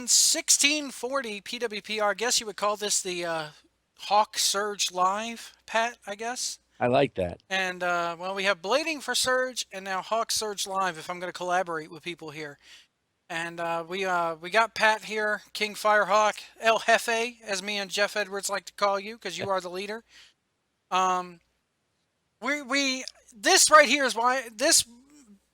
And 1640 PWPR. I guess you would call this the Hawk Surge Live, Pat, I guess. I like that. And, well, we have Blading for Surge and now Hawk Surge Live if I'm going to collaborate with people here. And we got Pat here, King Firehawk, El Jefe, as me and Jeff Edwards like to call you, because you are the leader. Um, we this right here is why this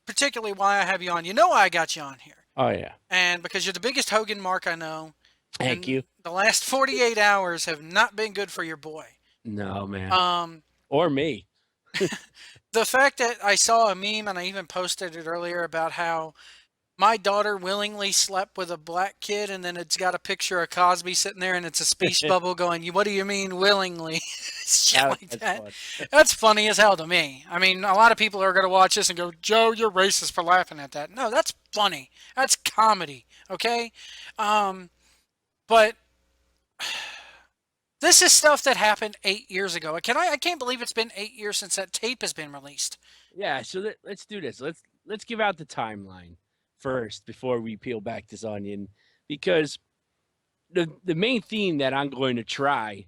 particularly why I have you on. You know why I got you on here, Oh yeah. and because you're the biggest Hogan mark I know, Thank and you. the last 48 hours have not been good for your boy. No, man. Um, Or me. the fact that I saw a meme and I even posted it earlier about how my daughter willingly slept with a black kid, and then it's got a picture of Cosby sitting there, and it's a speech bubble going, "What do you mean willingly?" Shit like That's that. fun. That's funny as hell to me. I mean, a lot of people are going to watch this and go, "Joe, you're racist for laughing at that." No, that's funny. That's comedy. Okay, um, but this is stuff that happened 8 years ago. I can't believe it's been 8 years since that tape has been released. Yeah, so let's do this. Let's give out the timeline first before we peel back this onion, because the main theme that I'm going to try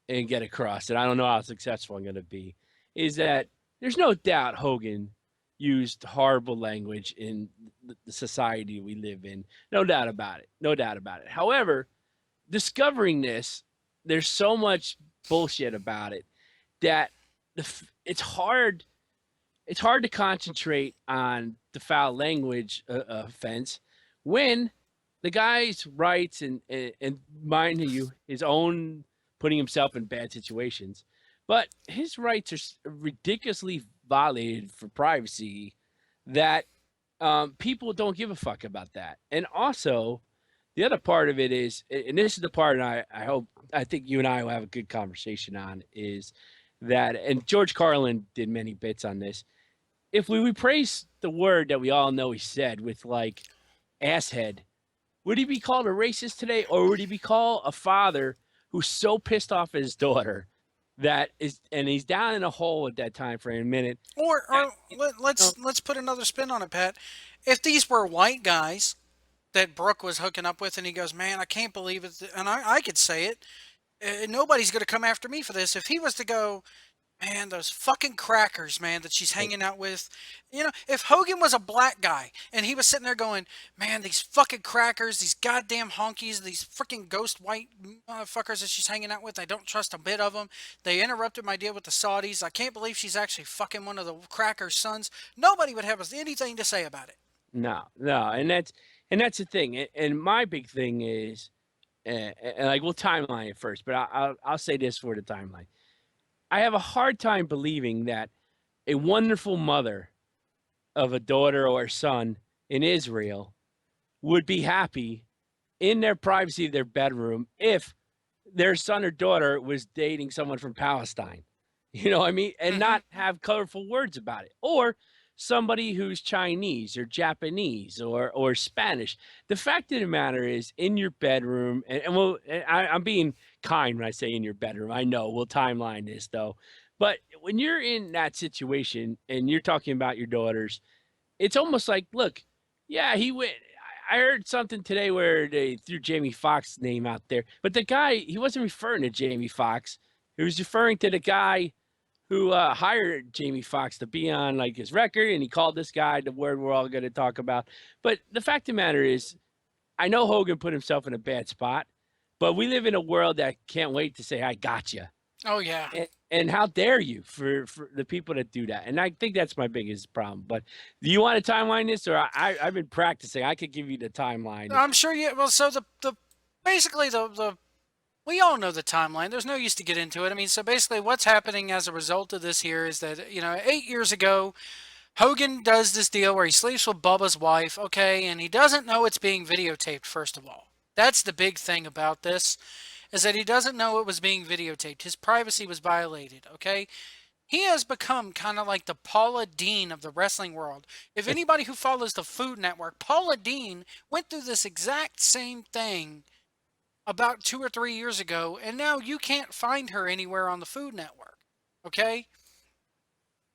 and get across, and I don't know how successful I'm going to be, is that there's no doubt Hogan used horrible language in the society we live in. No doubt about it. No doubt about it. However, discovering this, there's so much bullshit about it that it's hard. It's hard to concentrate on the foul language offense when the guy's rights and mind you, his own putting himself in bad situations, but his rights are ridiculously violated for privacy. That people don't give a fuck about that. And also, the other part of it is, and this is the part I think you and I will have a good conversation on, is that, and George Carlin did many bits on this. If we replace the word that we all know he said with like asshead, would he be called a racist today, or would he be called a father who's so pissed off at his daughter that is, and he's down in a hole at that time for a minute? That, Or let's put another spin on it, Pat. If these were white guys that Brooke was hooking up with, and he goes, "Man, I can't believe it," and I could say it. Nobody's gonna come after me for this. If he was to go, "Man, those fucking crackers, man, that she's hanging out with." If Hogan was a black guy and he was sitting there going, "Man, these fucking crackers, these goddamn honkies, these freaking ghost white motherfuckers that she's hanging out with, I don't trust a bit of them. They interrupted my deal with the Saudis. I can't believe she's actually fucking one of the crackers' sons." Nobody would have anything to say about it. no, no, and that's the thing. And my big thing is, and like we'll timeline it first, but I'll say this for the timeline. I have a hard time believing that a wonderful mother of a daughter or son in Israel would be happy in their privacy of their bedroom if their son or daughter was dating someone from Palestine. You know what I mean? And Hmm. not have colorful words about it. Or somebody who's Chinese or Japanese or Spanish. The fact of the matter is, in your bedroom, I'm being kind when I say in your bedroom. I know we'll timeline this though. But when you're in that situation and you're talking about your daughters, it's almost like, look, yeah, he went. I heard something today where they threw Jamie Foxx's name out there, but the guy, he wasn't referring to Jamie Foxx. He was referring to the guy who hired Jamie Foxx to be on like his record, and he called this guy the word we're all going to talk about. But the fact of the matter is, I know Hogan put himself in a bad spot, but we live in a world that can't wait to say, "I got you." Oh yeah. And how dare you for the people that do that? And I think that's my biggest problem. But do you want to timeline this, or I've been practicing? I could give you the timeline. I'm sure you. Well, so the basically the we all know the timeline. There's no use to get into it. I mean, so basically, what's happening as a result of this here is that 8 years ago, Hogan does this deal where he sleeps with Bubba's wife, okay, and he doesn't know it's being videotaped. First of all, that's the big thing about this, is that he doesn't know it was being videotaped. His privacy was violated, okay? He has become kind of like the Paula Dean of the wrestling world. If anybody who follows the Food Network, Paula Dean went through this exact same thing about 2 or 3 years ago, and now you can't find her anywhere on the Food Network. Okay?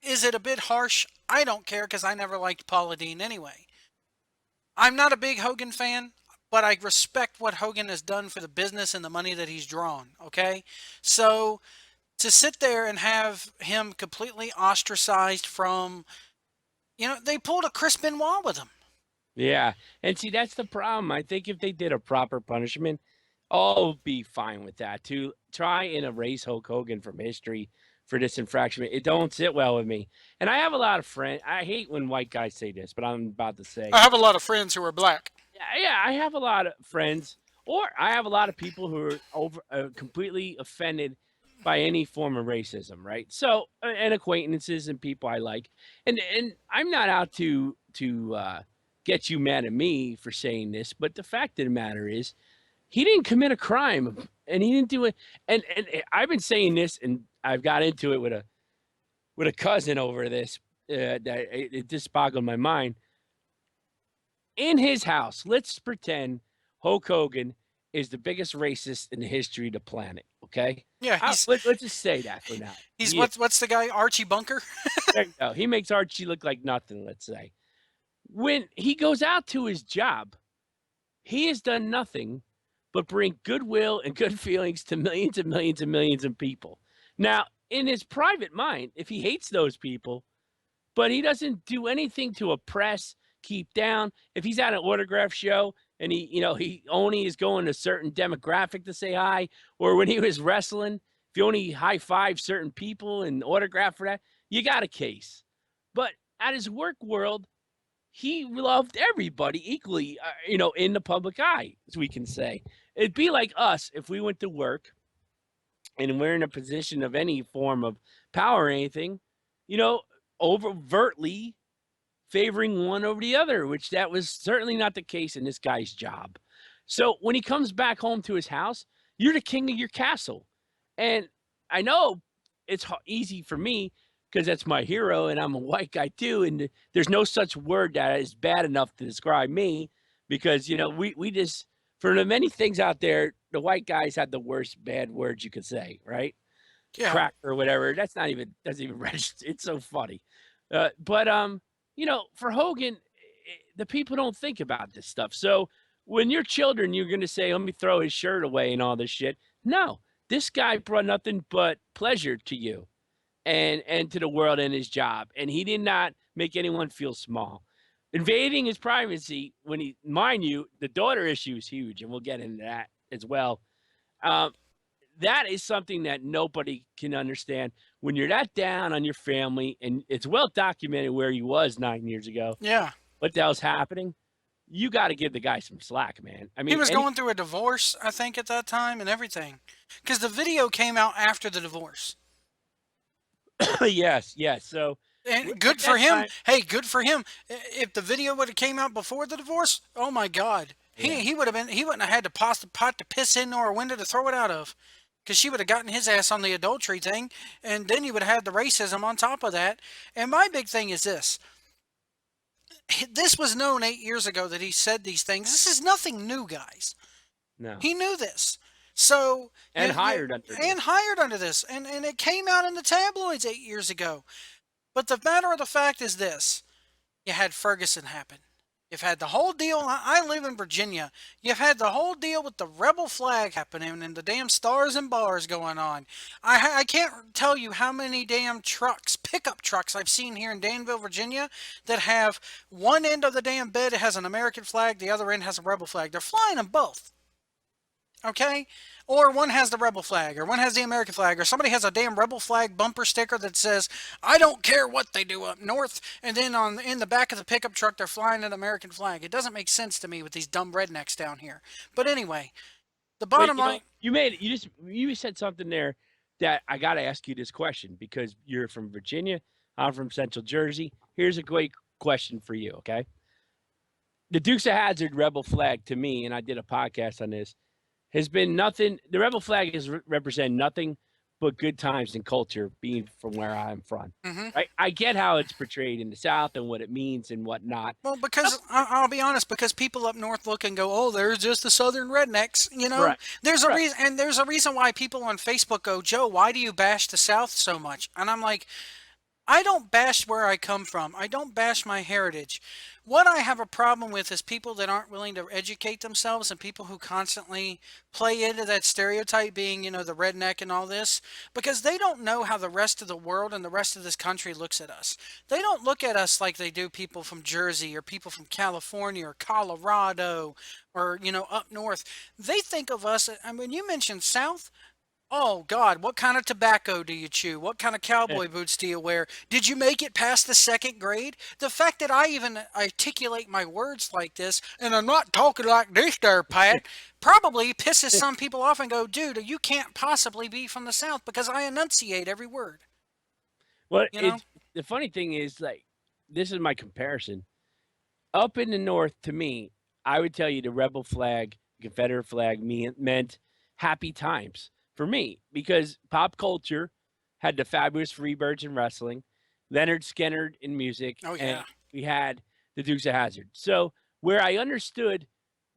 Is it a bit harsh? I don't care because I never liked Paula Dean anyway. I'm not a big Hogan fan, but I respect what Hogan has done for the business and the money that he's drawn. Okay, so to sit there and have him completely ostracized from, they pulled a Chris Benoit with him. Yeah, and see, that's the problem. I think if they did a proper punishment, I'll be fine with that. To try and erase Hulk Hogan from history for this infraction, it don't sit well with me. And I have a lot of friends. I hate when white guys say this, but I'm about to say, I have a lot of friends who are black. yeah, I have a lot of friends, or I have a lot of people who are completely offended by any form of racism, right? So, and acquaintances and people I like, and I'm not out to get you mad at me for saying this, but the fact of the matter is, he didn't commit a crime, and he didn't do it. And I've been saying this, and I've got into it with a cousin over this. That it just boggled my mind. In his house, let's pretend Hulk Hogan is the biggest racist in the history of the planet. Okay, Yeah, let's just say that for now. he's He is. what's the guy, Archie Bunker? There you go. He makes Archie look like nothing. Let's say when he goes out to his job, he has done nothing but bring goodwill and good feelings to millions and millions and millions of people. Now, in his private mind, if he hates those people, but he doesn't do anything to oppress, keep down. If he's at an autograph show and he only is going to a certain demographic to say hi, or when he was wrestling, if he only high five certain people and autograph for that, you got a case. But at his work world, he loved everybody equally, in the public eye, as we can say. It'd be like us if we went to work and we're in a position of any form of power or anything, overtly favoring one over the other, which that was certainly not the case in this guy's job. So when he comes back home to his house, you're the king of your castle. And I know it's easy for me because that's my hero and I'm a white guy too. And there's no such word that is bad enough to describe me because, we just, for the many things out there, the white guys had the worst bad words you could say, right? Yeah. Crack or whatever. Doesn't even register. It's so funny. But for Hogan, the people don't think about this stuff. So when you're children, you're going to say, let me throw his shirt away and all this shit. No, this guy brought nothing but pleasure to you and to the world and his job. And he did not make anyone feel small. Invading his privacy mind you, the daughter issue is huge, and we'll get into that as well. That is something that nobody can understand when you're that down on your family, and it's well documented where he was 9 years ago. Yeah. What the hell's happening? You got to give the guy some slack, man. I mean, He was going through a divorce, I think, at that time and everything. Because the video came out after the divorce. yes. So, and good for him. Hey, good for him. If the video would have came out before the divorce, oh my God, he wouldn't have had to pot to piss in or a window to throw it out of, because she would have gotten his ass on the adultery thing, and then you would have had the racism on top of that. And my big thing is this. This was known 8 years ago that he said these things. This is nothing new, guys. No. He knew this. So hired under this, and it came out in the tabloids 8 years ago. But the matter of the fact is this: you had Ferguson happen. You've had the whole deal. I live in Virginia. You've had the whole deal with the rebel flag happening and the damn stars and bars going on. I can't tell you how many damn pickup trucks I've seen here in Danville, Virginia, that have one end of the damn bed has an American flag, the other end has a rebel flag. They're flying them both. Okay? Or one has the rebel flag, or one has the American flag, or somebody has a damn rebel flag bumper sticker that says, I don't care what they do up north, and then in the back of the pickup truck they're flying an American flag. It doesn't make sense to me with these dumb rednecks down here. But anyway, the bottom line... You said something there that I got to ask you this question, because you're from Virginia, I'm from Central Jersey. Here's a great question for you, okay? The Dukes of Hazzard rebel flag, to me, and I did a podcast on this, has been nothing. The rebel flag has represent nothing but good times and culture, being from where I'm from. Mm-hmm. I get how it's portrayed in the South and what it means and whatnot. Well, because I'll be honest, because people up north look and go, oh, there's just the southern rednecks, Right. There's a reason, and there's a reason why people on Facebook go, Joe, why do you bash the South so much? And I'm like, I don't bash where I come from. I don't bash my heritage. What I have a problem with is people that aren't willing to educate themselves and people who constantly play into that stereotype being, the redneck and all this, because they don't know how the rest of the world and the rest of this country looks at us. They don't look at us like they do people from Jersey or people from California or Colorado or, up north. They think of us, I mean, you mentioned South. Oh God, what kind of tobacco do you chew? What kind of cowboy boots do you wear? Did you make it past the second grade? The fact that I even articulate my words like this, and I'm not talking like this there, Pat, probably pisses some people off and go, dude, you can't possibly be from the South because I enunciate every word, Well, you know? it's the funny thing is, like, this is my comparison. Up in the north, to me, I would tell you the rebel flag, Confederate flag meant happy times for me because pop culture had the fabulous Freebirds in wrestling, Leonard Skinner in music, Oh and yeah. we had the Dukes of Hazzard. So where I understood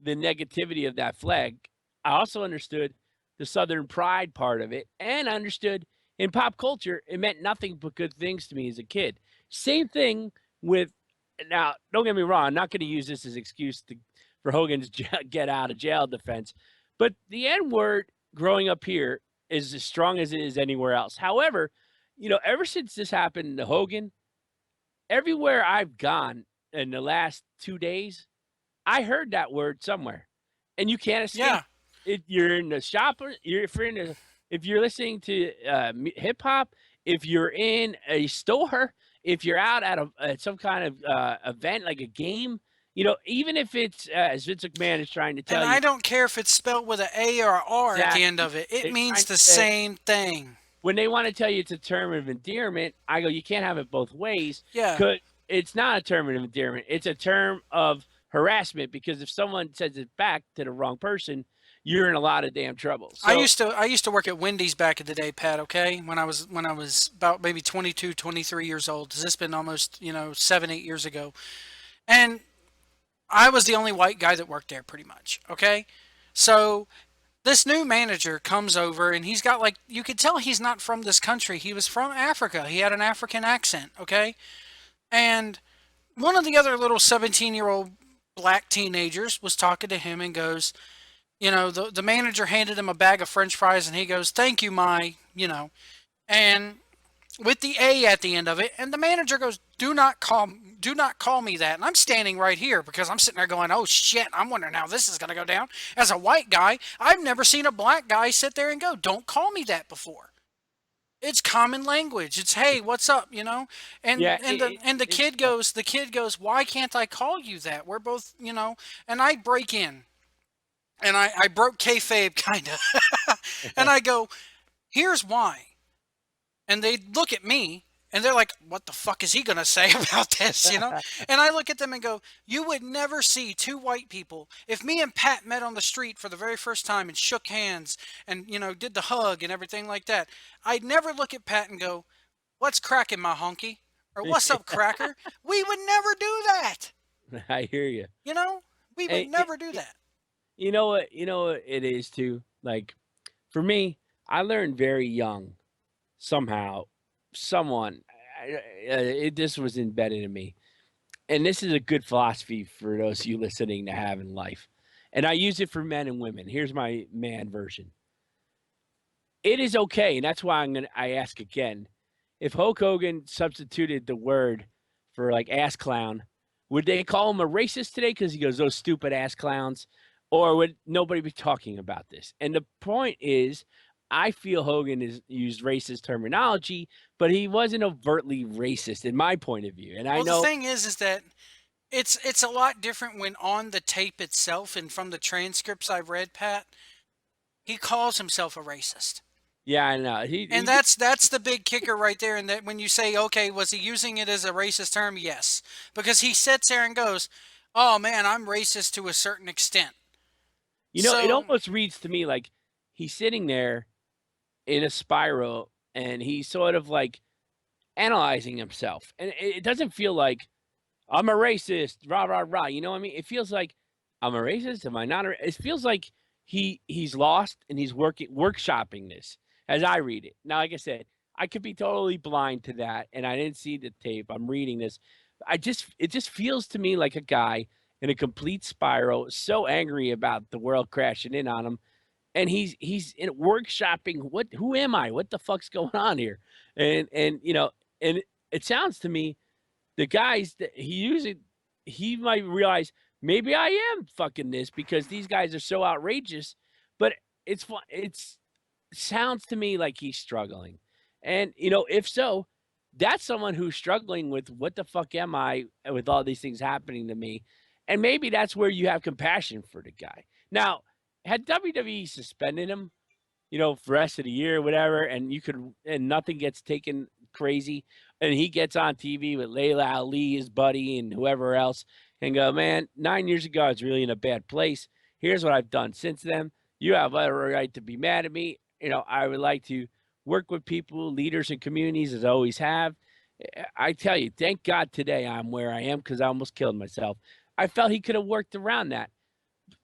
the negativity of that flag, I also understood the Southern pride part of it, and I understood in pop culture it meant nothing but good things to me as a kid. Same thing with now, don't get me wrong, I'm not gonna use this as excuse for Hogan's get out of jail defense, but the N word growing up here is as strong as it is anywhere else. However, ever since this happened to Hogan, everywhere I've gone in the last 2 days, I heard that word somewhere, and you can't escape. Yeah. If you're in the shop, or if you're listening to hip hop, if you're in a store, if you're out at some kind of event like a game, even if it's as Vince McMahon is trying to And tell you I don't care if it's spelled with a A or a R at the end exactly, of it. It they're means trying to the say same thing. when they want to tell you it's a term of endearment, I go, you can't have it both ways Yeah. because it's not a term of endearment. It's a term of harassment because if someone says it back to the wrong person, you're in a lot of damn trouble. So I used to work at Wendy's back in the day, Pat, okay? When I was about maybe 22, 23 years old. This has been almost, 7, 8 years ago. And I was the only white guy that worked there pretty much, okay? So this new manager comes over and he's got like you could tell he's not from this country. He was from Africa. He had an African accent, okay? And one of the other little 17-year-old black teenagers was talking to him and goes, the manager handed him a bag of french fries and he goes, thank you, and with the A at the end of it. And the manager goes, do not call me that. And I'm standing right here because I'm sitting there going, oh shit, I'm wondering how this is going to go down. As a white guy, I've never seen a black guy sit there and go, don't call me that before. It's common language. It's hey, what's up, And yeah, it's tough. the kid goes, why can't I call you that? We're both, and I break in and I broke kayfabe kind of, and I go, here's why. And they look at me and they're like, what the fuck is he going to say about this, And I look at them and go, you would never see two white people. If me and Pat met on the street for the very first time and shook hands and, did the hug and everything like that, I'd never look at Pat and go, what's cracking, my honky? Or what's up, cracker? We would never do that. I hear you. You know, we would And never do that. you know what? You know what it is too. Like for me, I learned very young somehow, someone, this was embedded in me. And this is a good philosophy for those of you listening to have in life. And I use it for men and women. Here's my man version. It is okay, and that's why I ask again. If Hulk Hogan substituted the word for like ass clown, would they call him a racist today because he goes, those stupid ass clowns? Or would nobody be talking about this? And the point is, I feel Hogan is used racist terminology, but he wasn't overtly racist in my point of view. And I Well, the know, thing is that it's a lot different when on the tape itself and from the transcripts I've read, Pat, he calls himself a racist. yeah, I know. And He did, that's the big kicker right there. And that when you say, okay, was he using it as a racist term? Yes, because he sits there and goes, "Oh man, I'm racist to a certain extent." it So almost reads to me like he's sitting there in a spiral and he's sort of like analyzing himself. And it doesn't feel like I'm a racist, rah rah rah. You know what I mean? It feels like I'm a racist. Am I not? It feels like he's lost and he's workshopping this as I read it. Now, like I said, I could be totally blind to that, and I didn't see the tape. I'm reading this. It just feels to me like a guy in a complete spiral, so angry about the world crashing in on him, and he's in workshopping, "What who am I? What the fuck's going on here?" And, and it sounds to me, the guys that he might realize, "Maybe I am fucking this because these guys are so outrageous," but it's sounds to me like he's struggling. And, if so, that's someone who's struggling with what the fuck am I with all these things happening to me. And maybe that's where you have compassion for the guy. Now, had WWE suspended him, for the rest of the year, whatever, and nothing gets taken crazy, and he gets on TV with Layla Ali, his buddy, and whoever else, and go, man, 9 years ago, I was really in a bad place. Here's what I've done since then. You have every right to be mad at me. I would like to work with people, leaders, and communities as I always have. I tell you, thank God today I'm where I am because I almost killed myself. I felt he could have worked around that.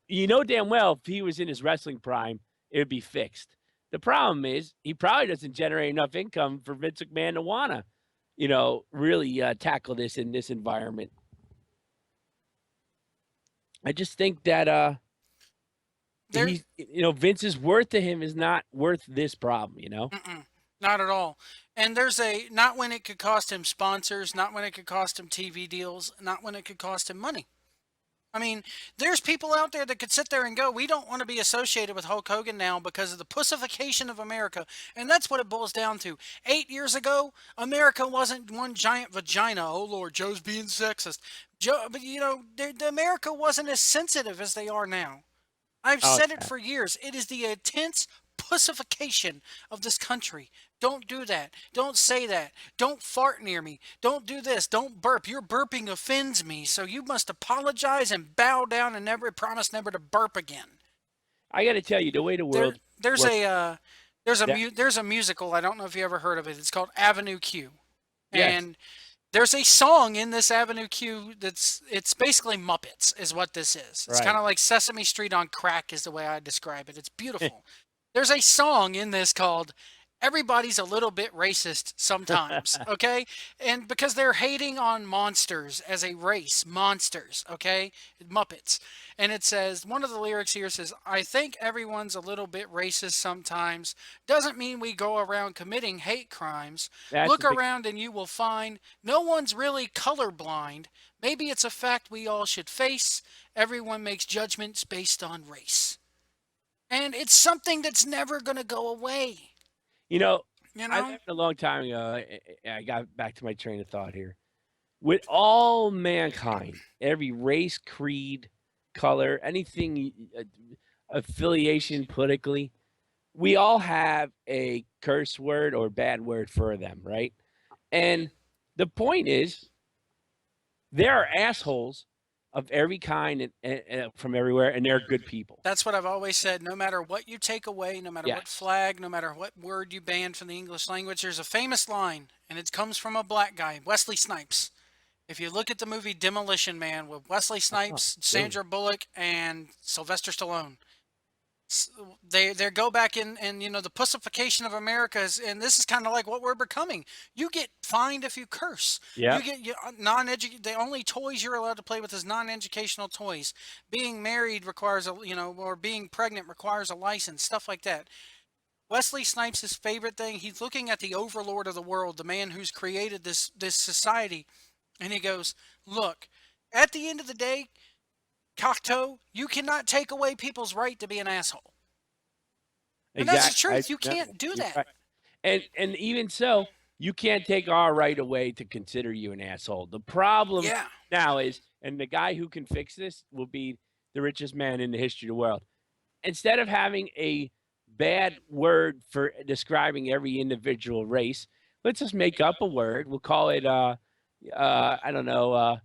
You know damn well if he was in his wrestling prime, it would be fixed. The problem is he probably doesn't generate enough income for Vince McMahon to wanna, really tackle this in this environment. I just think that There, Vince's worth to him is not worth this problem. mm-mm, not at all. And there's a not when it could cost him sponsors, not when it could cost him TV deals, not when it could cost him money. I mean, there's people out there that could sit there and go, we don't want to be associated with Hulk Hogan now because of the pussification of America. And that's what it boils down to. 8 years ago, America wasn't one giant vagina. Oh, Lord, Joe's being sexist. Joe, but America wasn't as sensitive as they are now. I've Oh said it yeah, for years. It is the intense pussification of this country. Don't do that. Don't say that. Don't fart near me. Don't do this. Don't burp. Your burping offends me, so you must apologize and bow down and never promise never to burp again. I got to tell you, the way the There, world there's works, that there's a musical. I don't know if you ever heard of it. It's called Avenue Q, yes, and there's a song in this Avenue Q it's basically Muppets is what this is. It's kind right. of like Sesame Street on crack is the way I describe it. It's beautiful. There's a song in this called Everybody's a Little Bit Racist Sometimes, okay? And because they're hating on monsters as a race, monsters, okay? Muppets. And it says, one of the lyrics here says, I think everyone's a little bit racist sometimes. Doesn't mean we go around committing hate crimes. That's a Look big. around and you will find no one's really colorblind. Maybe it's a fact we all should face. Everyone makes judgments based on race. And it's something that's never going to go away, You know, you I know? learned a long time ago. I got back to my train of thought here. With all mankind, every race, creed, color, anything, affiliation politically, we all have a curse word or bad word for them, right? And the point is, there are assholes of every kind and from everywhere, and they're good people. That's what I've always said. No matter what you take away, no matter what Yes. flag, no matter what word you ban from the English language, there's a famous line, and it comes from a black guy, Wesley Snipes. If you look at the movie Demolition Man with Wesley Oh, Snipes, really? Sandra Bullock, and Sylvester Stallone, they go back in and the pussification of America is, and this is kind of like what we're becoming. You get fined if you curse. Yeah. You get non-educated. The only toys you're allowed to play with is non-educational toys. Being married requires or being pregnant requires a license. Stuff like that. Wesley Snipes' favorite thing. He's looking at the overlord of the world, the man who's created this society, and he goes, "Look, at the end of the day, Cocteau, you cannot take away people's right to be an asshole. And that's the Exactly. truth. You No, can't do you're that." right. And even so, you can't take our right away to consider you an asshole. The problem Yeah. now is, and the guy who can fix this will be the richest man in the history of the world. Instead of having a bad word for describing every individual race, let's just make up a word. We'll call it I don't know,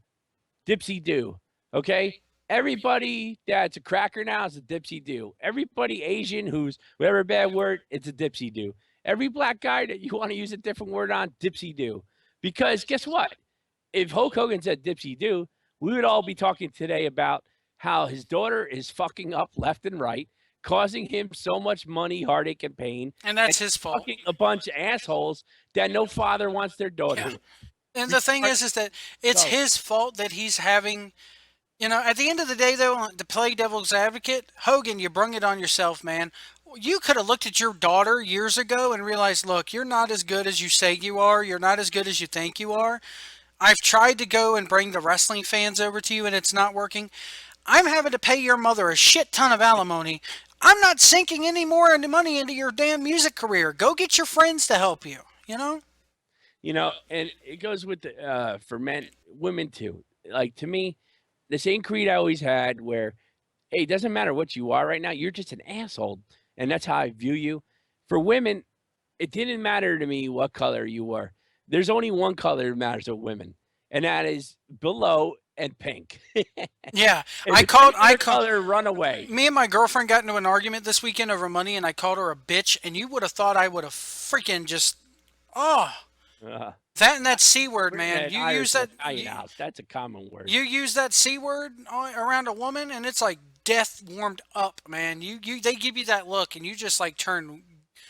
dipsy do. Okay? Everybody that's a cracker now is a dipsy do. Everybody Asian who's whatever bad word, it's a dipsy do. Every black guy that you want to use a different word on, dipsy do. Because guess what? If Hulk Hogan said dipsy do, we would all be talking today about how his daughter is fucking up left and right, causing him so much money, heartache, and pain, And and that's his fault. fucking a bunch of assholes that no father wants their Yeah. daughter And the thing regardless is that it's of his fault that he's having. At the end of the day, though, to play devil's advocate, Hogan, you brung it on yourself, man. You could have looked at your daughter years ago and realized, look, you're not as good as you say you are. You're not as good as you think you are. I've tried to go and bring the wrestling fans over to you, and it's not working. I'm having to pay your mother a shit ton of alimony. I'm not sinking any more money into your damn music career. Go get your friends to help you, you know? and it goes with the, for men, women too. Like to me, the same creed I always had where, hey, it doesn't matter what you are right now, you're just an asshole. And that's how I view you. For women, it didn't matter to me what color you were. There's only one color that matters to women, and that is below and pink. Yeah, If it's any I other called, color, run away. me and my girlfriend got into an argument this weekend over money, and I called her a bitch, and you would have thought I would have freaking just, oh, Uh, that and that C word, we're in man. an You use Irish and that, Italian house. That's a common word. you use that C word around a woman, and it's like death warmed up, man. They give you that look, and you just like turn.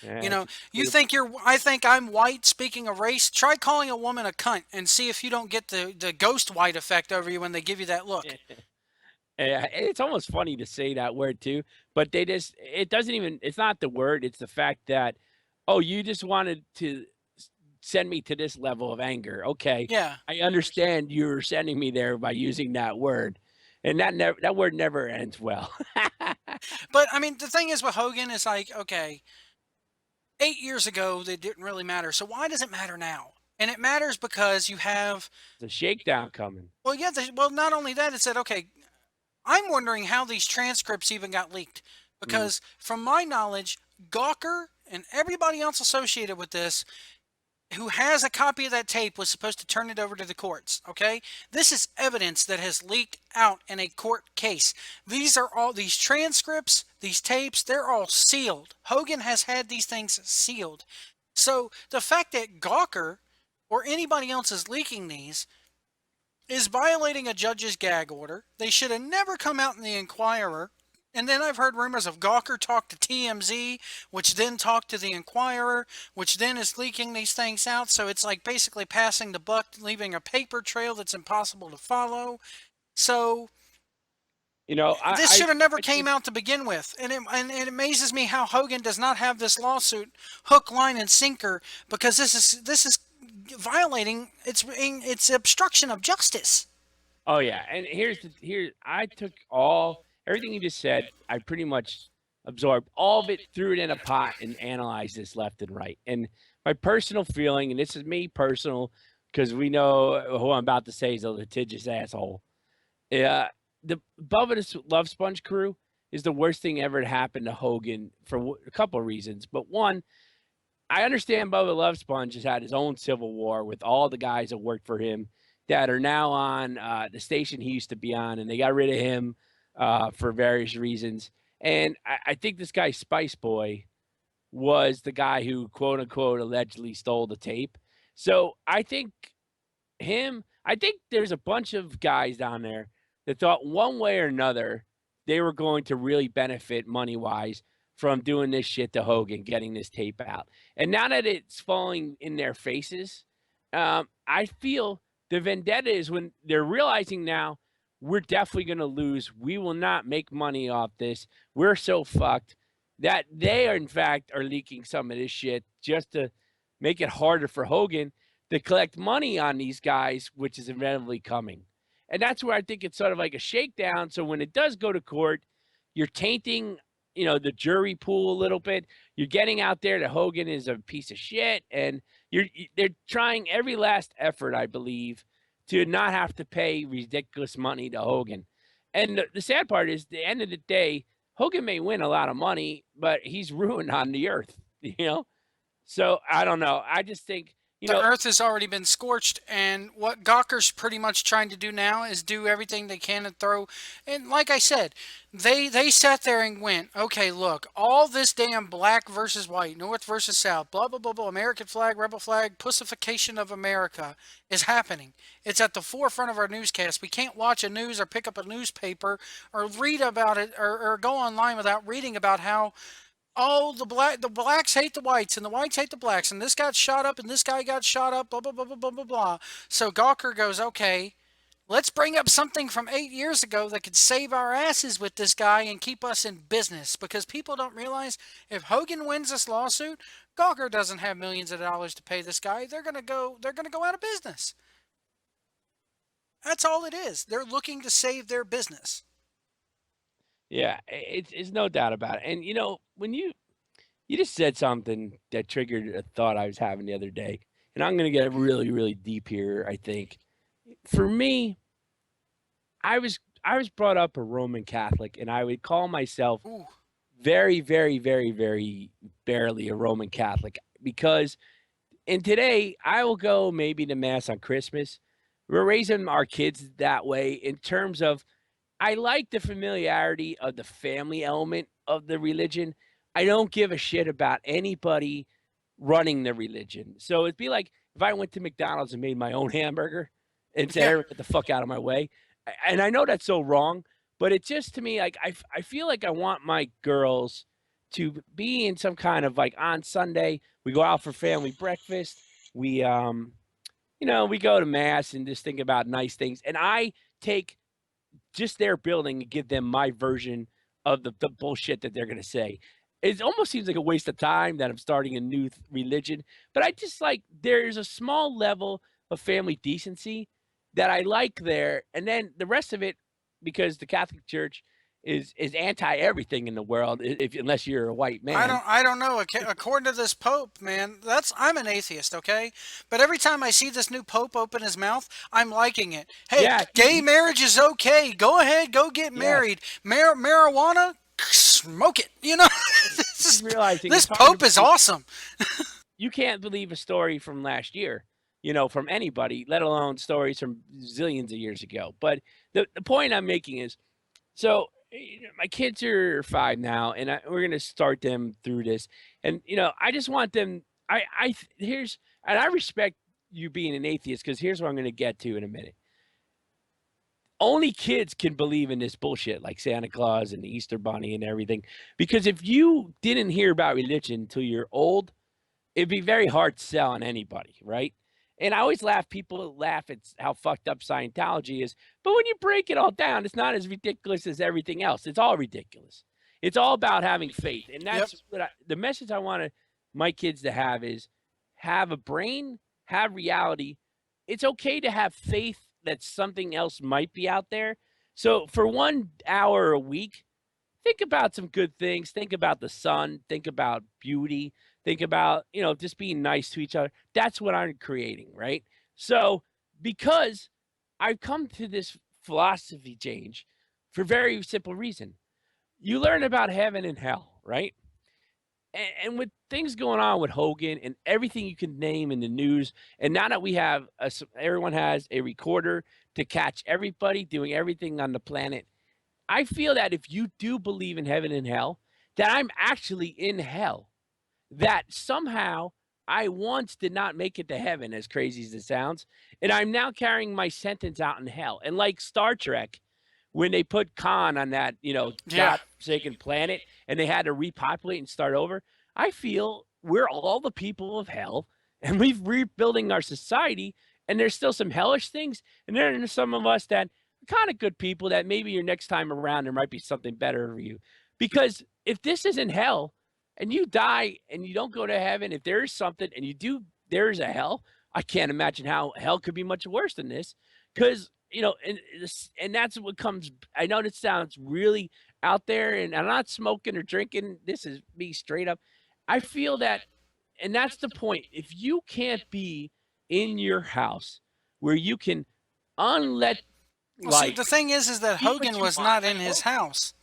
Yeah, You it's know, a you beautiful. think you're. I think I'm white. Speaking of race, try calling a woman a cunt and see if you don't get the ghost white effect over you when they give you that look. Yeah, it's almost funny to say that word too, but they just it doesn't even it's not the word, it's the fact that, "Oh, you just wanted to send me to this level of anger. Okay, Yeah, I understand you're sending me there by using that word." And that word never ends well. but I mean, the thing is with Hogan is like, okay, 8 years ago they didn't really matter, so why does it matter now? And it matters because you have. The shakedown coming. Well, yeah. Well, not only that, it said, okay, I'm wondering how these transcripts even got leaked. Mm. Because from my knowledge, Gawker and everybody else associated with this who has a copy of that tape was supposed to turn it over to the courts. Okay? This is evidence that has leaked out in a court case. These are all these transcripts, these tapes, they're all sealed. Hogan has had these things sealed. So the fact that Gawker or anybody else is leaking these is violating a judge's gag order. They should have never come out in the Inquirer. And then I've heard rumors of Gawker talk to TMZ, which then talked to the Inquirer, which then is leaking these things out. So it's like basically passing the buck, leaving a paper trail that's impossible to follow. So You know, this should have never I came think out to begin with. And it amazes me how Hogan does not have this lawsuit hook, line, and sinker because this is violating it's obstruction of justice. oh yeah, and here I took all everything you just said, I pretty much absorbed all of it, threw it in a pot, and analyzed this left and right. And my personal feeling, and this is me personal, because we know who I'm about to say is a litigious asshole. Yeah, the Bubba the Love Sponge crew is the worst thing ever to happen to Hogan for a couple of reasons. But one, I understand Bubba Love Sponge has had his own civil war with all the guys that worked for him that are now on the station he used to be on, and they got rid of him for various reasons. And I think this guy Spice Boy was the guy who quote unquote allegedly stole the tape. So I think there's a bunch of guys down there that thought one way or another they were going to really benefit money wise from doing this shit to Hogan, getting this tape out. And now that it's falling in their faces, I feel the vendetta is when they're realizing now we're definitely going to lose. We will not make money off this. We're so fucked that they are, in fact, are leaking some of this shit just to make it harder for Hogan to collect money on these guys, which is inevitably coming. And that's where I think it's sort of like a shakedown. So when it does go to court, you're tainting, the jury pool a little bit. You're getting out there that Hogan is a piece of shit, and they're trying every last effort, I believe, to not have to pay ridiculous money to Hogan. And the sad part is, the end of the day, Hogan may win a lot of money, but he's ruined on the earth, you know? So I don't know. I just think You The know, earth has already been scorched, and what Gawker's pretty much trying to do now is do everything they can and throw. And like I said, they sat there and went, okay, look, all this damn black versus white, North versus South, blah blah blah blah, American flag, rebel flag, pussification of America is happening. It's at the forefront of our newscast. We can't watch a news or pick up a newspaper or read about it or go online without reading about how, oh, the blacks hate the whites and the whites hate the blacks and this got shot up and this guy got shot up, blah blah blah blah blah blah blah. So Gawker goes, okay, let's bring up something from 8 years ago that could save our asses with this guy and keep us in business, because people don't realize if Hogan wins this lawsuit, Gawker doesn't have millions of dollars to pay this guy. They're gonna go out of business. That's all it is. They're looking to save their business. yeah, it's no doubt about it. And when you just said something that triggered a thought I was having the other day, and I'm gonna get really, really deep here, I think. For me, I was brought up a Roman Catholic, and I would call myself Ooh, very, very, very, very barely a Roman Catholic because and today I will go maybe to mass on Christmas. We're raising our kids that way in terms of I like the familiarity of the family element of the religion. I don't give a shit about anybody running the religion. So it'd be like if I went to McDonald's and made my own hamburger and said, yeah. "Everyone, get the fuck out of my way." And I know that's so wrong, but it just to me like I feel like I want my girls to be in some kind of like on Sunday we go out for family breakfast. We we go to mass and just think about nice things. And I take just their building and give them my version of the bullshit that they're gonna say. It almost seems like a waste of time that I'm starting a new religion, but I just like there's a small level of family decency that I like there, and then the rest of it, because the Catholic Church is anti everything in the world, if unless you're a white I man. don't I don't know. According to this pope, man, that's I'm an atheist, okay? But every time I see this new pope open his mouth, I'm liking it. Hey, Yeah, gay marriage is okay. Go ahead, go get yes, married. Marijuana, smoke it. You know, he's realizing this it's hard to pope is believe. awesome. You can't believe a story from last year, from anybody, let alone stories from zillions of years ago. But the point I'm making is so my kids are 5 now, and we're gonna start them through this. And I just want them. Here's and I respect you being an atheist because here's what I'm gonna get to in a minute. Only kids can believe in this bullshit like Santa Claus and the Easter Bunny and everything. Because if you didn't hear about religion until you're old, it'd be very hard to sell on anybody, right? And I always laugh, people laugh at how fucked up Scientology is, but when you break it all down, it's not as ridiculous as everything else. It's all ridiculous. It's all about having faith, and Yep. that's the message I want my kids to have is have a brain, have reality. It's okay to have faith that something else might be out there. So for 1 hour a week, think about some good things. Think about the sun. Think about beauty. Think about, just being nice to each other. That's what I'm creating, right? So, because I've come to this philosophy change for very simple reason. You learn about heaven and hell, right? And with things going on with Hogan and everything you can name in the news, and now that we have, everyone has a recorder to catch everybody doing everything on the planet, I feel that if you do believe in heaven and hell, that I'm actually in hell. That somehow I once did not make it to heaven, as crazy as it sounds, and I'm now carrying my sentence out in hell. And like Star Trek, when they put Khan on that, Yeah. godforsaken planet and they had to repopulate and start over, I feel we're all the people of hell and we've rebuilding our society, and there's still some hellish things, and then there's some of us that are kind of good people that maybe your next time around there might be something better for you. Because if this isn't hell and you die and you don't go to heaven, if there is something and you do, there's a hell. I can't imagine how hell could be much worse than this. Because and that's what comes. I know this sounds really out there, and I'm not smoking or drinking. This is me straight up. I feel that, and that's the point. If you can't be in your house where you can unlet Well, see, life, the thing is that be what Hogan you was want. not in his house.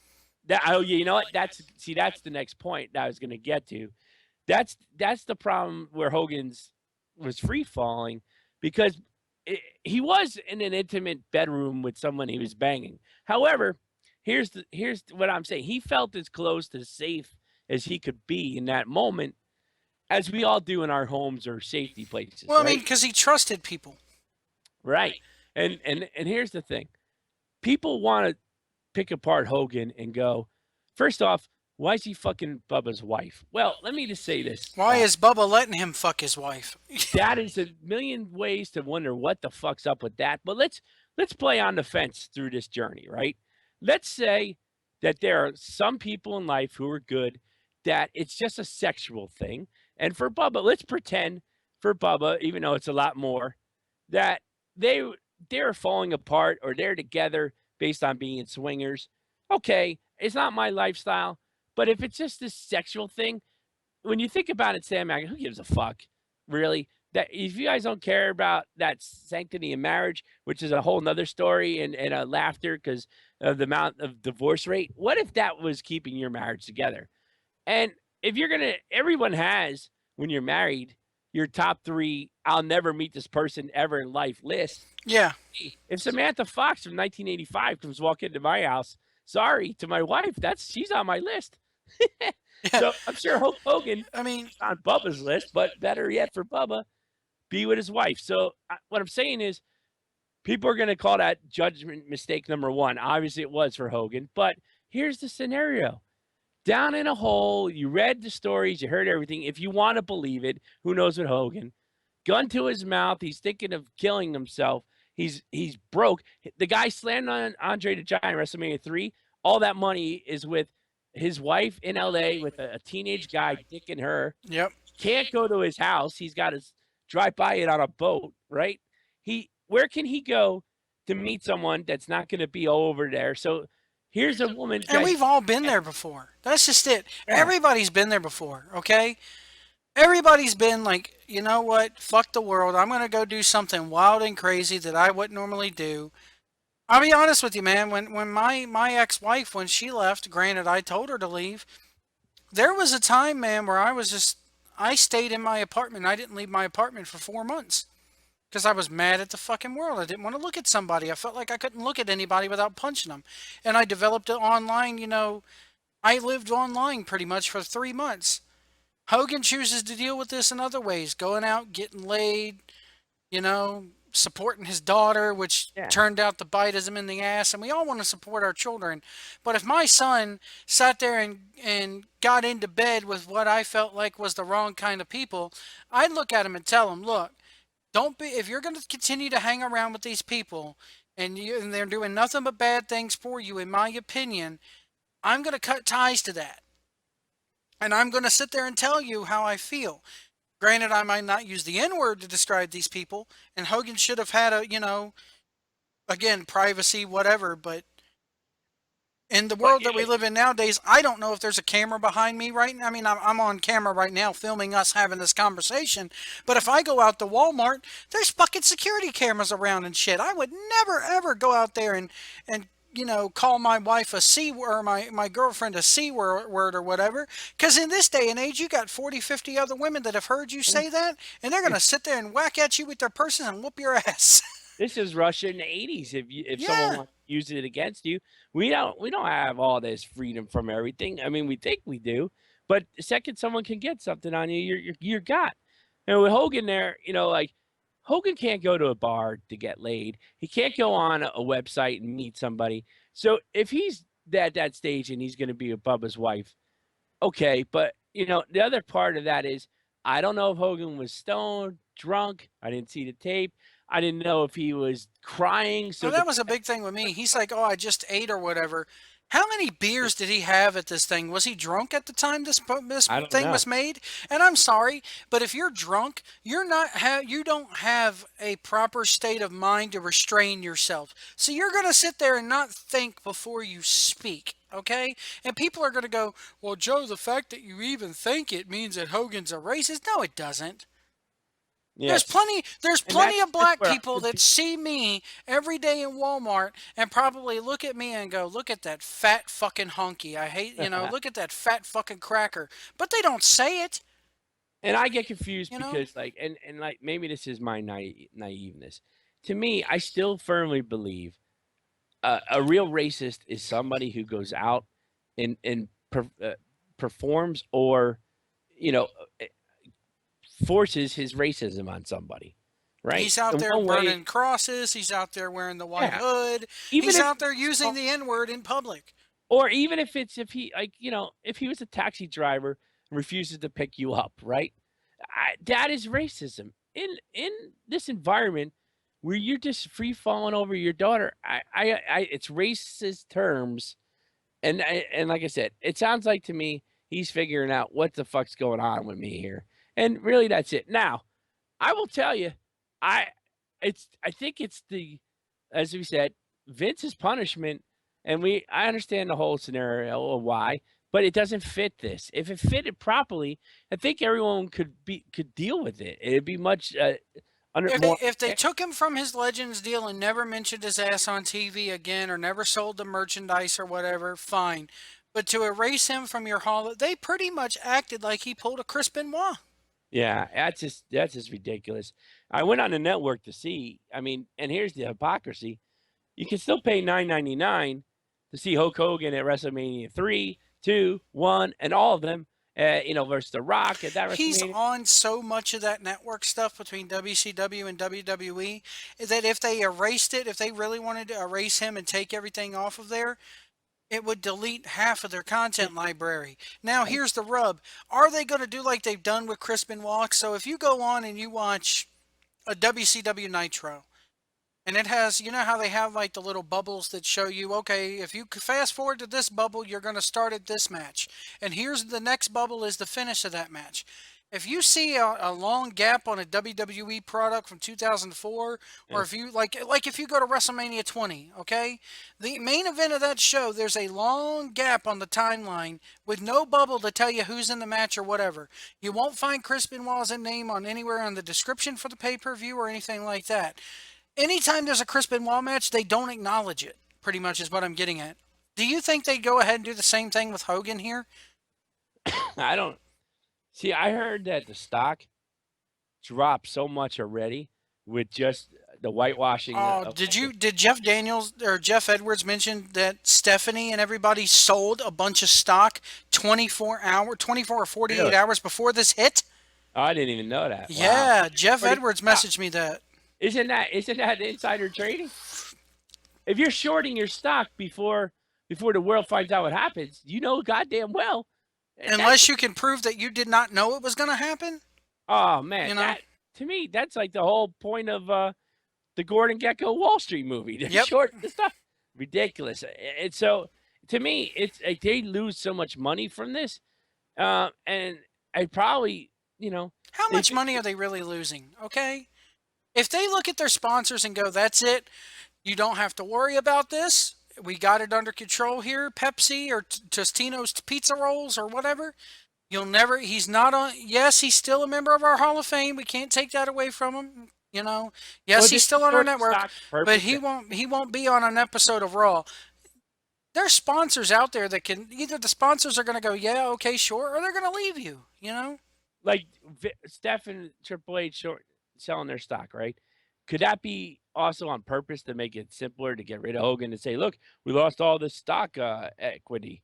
That oh yeah, you know what? That's the next point that I was going to get to. That's the problem where Hogan's was free falling because he was in an intimate bedroom with someone he was banging. However, here's what I'm saying. He felt as close to safe as he could be in that moment, as we all do in our homes or safety places, Well, I mean, right? because he trusted people. Right. And here's the thing. People want to pick apart Hogan and go, first off, why is he fucking Bubba's wife? Well, let me just say this. Why is Bubba letting him fuck his wife? That is a million ways to wonder what the fuck's up with that. But let's play on the fence through this journey, right? Let's say that there are some people in life who are good, that it's just a sexual thing. And for Bubba, let's pretend for Bubba, even though it's a lot more, that they they're falling apart or they're together based on being swingers. Okay, it's not my lifestyle, but if it's just this sexual thing, when you think about it, Sam, who gives a fuck, really? That if you guys don't care about that sanctity in marriage, which is a whole nother story and a laughter because of the amount of divorce rate. What if that was keeping your marriage together? And if you're gonna, everyone has when you're married your top three. I'll never meet this person ever in life list. Yeah. If Samantha Fox from 1985 comes walk into my house, sorry to my wife, she's on my list. Yeah. So I'm sure Hulk Hogan I mean, on Bubba's list, but better yet for Bubba, be with his wife. So what I'm saying is, people are going to call that judgment mistake number one. Obviously, it was for Hogan, but here's the scenario: down in a hole, you read the stories, you heard everything. If you want to believe it, who knows what Hogan? Gun to his mouth, he's thinking of killing himself. He's broke. The guy slammed on Andre the Giant WrestleMania 3. All that money is with his wife in LA with a teenage guy dicking her. yep. Can't go to his house. He's got to drive by it on a boat, right? Where can he go to meet someone that's not going to be over there? So here's a woman And that, we've all been there before. That's just it. yeah, Everybody's been there before, okay? Everybody's been like, you know what? Fuck the world. I'm going to go do something wild and crazy that I wouldn't normally do. I'll be honest with you, man. When my ex-wife, when she left, granted, I told her to leave, there was a time, man, where I stayed in my apartment. I didn't leave my apartment for 4 months because I was mad at the fucking world. I didn't want to look at somebody. I felt like I couldn't look at anybody without punching them. And I developed it online, I lived online pretty much for 3 months. Hogan chooses to deal with this in other ways, going out, getting laid, supporting his daughter, which yeah, turned out to bite him in the ass. And we all want to support our children. But if my son sat there and got into bed with what I felt like was the wrong kind of people, I'd look at him and tell him, look, don't be, if you're going to continue to hang around with these people and they're doing nothing but bad things for you, in my opinion, I'm going to cut ties to that. And I'm going to sit there and tell you how I feel. Granted, I might not use the N word to describe these people, and Hogan should have had again, privacy, whatever, but in the but world that we live in nowadays, I don't know if there's a camera behind me right now. I mean, I'm on camera right now filming us having this conversation, but if I go out to Walmart, there's fucking security cameras around and shit. I would never, ever go out there and call my wife a C word or my girlfriend a C word or whatever. Because in this day and age, you got 40, 50 other women that have heard you say that, and they're going to sit there and whack at you with their purses and whoop your ass. this is Russia in the 80s. If someone Yeah. wants to use it against you, we don't have all this freedom from everything. I mean, we think we do, but the second someone can get something on you, you're got. And with Hogan there, like Hogan can't go to a bar to get laid. He can't go on a website and meet somebody. So if he's at that stage and he's going to be with Bubba's wife, okay. But the other part of that is I don't know if Hogan was stoned, drunk. I didn't see the tape. I didn't know if he was crying. So Well, that was a big thing with me. He's like, "Oh, I just ate or whatever." How many beers did he have at this thing? Was he drunk at the time this I don't thing know. was made? And I'm sorry, but if you're drunk, you don't have a proper state of mind to restrain yourself. So you're going to sit there and not think before you speak, okay? And people are going to go, "Well, Joe, the fact that you even think it means that Hogan's a racist." No, it doesn't. There's Yes, plenty there's and plenty of that's black where I people could that be. see me every day in Walmart and probably look at me and go, "Look at that fat fucking honky. I hate, look at that fat fucking cracker." But they don't say it. And I get confused You know? because, like, and like maybe this is my naiveness. To me, I still firmly believe a real racist is somebody who goes out and performs or you know uh, forces his racism on somebody, right? He's out In there one way, burning crosses. He's out there wearing the white yeah. hood. Even He's if out there using oh, the N word in public. or even if it's if he like if he was a taxi driver and refuses to pick you up, right? That is racism in this environment where you're just free falling over your daughter. It's racist terms, and like I said, it sounds like to me he's figuring out what the fuck's going on with me here, and really that's it. Now, I will tell you, I I think it's the as we said, Vince's punishment, and I understand the whole scenario of why, but it doesn't fit this. If it fitted properly, I think everyone could deal with it. It'd be much under If more. they took him from his Legends deal and never mentioned his ass on TV again or never sold the merchandise or whatever, fine. But to erase him from your hall, they pretty much acted like he pulled a Chris Benoit. Yeah, that's just ridiculous. I went on the network to see. I mean, and here's the hypocrisy. You can still pay $9.99 to see Hulk Hogan at WrestleMania 3, 2, 1, and all of them, versus The Rock at that He's WrestleMania. on so much of that network stuff between WCW and WWE that if they erased it, if they really wanted to erase him and take everything off of there, it would delete half of their content library. Now, here's the rub. Are they going to do like they've done with Chris Benoit? So if you go on and you watch a WCW Nitro, and it has, you know how they have like the little bubbles that show you, okay, if you fast forward to this bubble, you're going to start at this match. And here's the next bubble is the finish of that match. If you see a long gap on a WWE product from 2004, or Yeah. if you like if you go to WrestleMania 20, okay, the main event of that show, there's a long gap on the timeline with no bubble to tell you who's in the match or whatever. You won't find Chris Benoit's name on anywhere on the description for the pay-per-view or anything like that. Anytime there's a Chris Benoit match, they don't acknowledge it. Pretty much is what I'm getting at. Do you think they'd go ahead and do the same thing with Hogan here? I don't see. I heard that the stock dropped so much already with just the whitewashing Oh, of did Jeff Daniels or Jeff Edwards mention that Stephanie and everybody sold a bunch of stock 24 or 48 really. hours before this hit? Oh, I didn't even know that. Wow. Yeah, Jeff Pretty Edwards wow. messaged me that. Isn't that insider trading? If you're shorting your stock before the world finds out what happens, you know goddamn well that's Unless you can prove that you did not know it was going to happen, oh man, you know? that to me that's like the whole point of the Gordon Gekko Wall Street movie. To Yep. short the stuff, ridiculous. And so to me, it's like they lose so much money from this, and I probably How they much money are they really losing? Okay? If they look at their sponsors and go, that's it, you don't have to worry about this. We got it under control here, Pepsi or Tostino's Pizza Rolls or whatever. You'll never, he's not on, yes, he's still a member of our Hall of Fame. We can't take that away from him. You know, well yes, he's did they still on our short the network, stock on but purpose? he won't be on an episode of Raw. There's sponsors out there that can either the sponsors are going to go, yeah, okay, sure, or they're going to leave you, you know? Like Steph and Triple H short selling their stock, right? Could that be also on purpose to make it simpler to get rid of Hogan and say, "Look, we lost all this stock equity."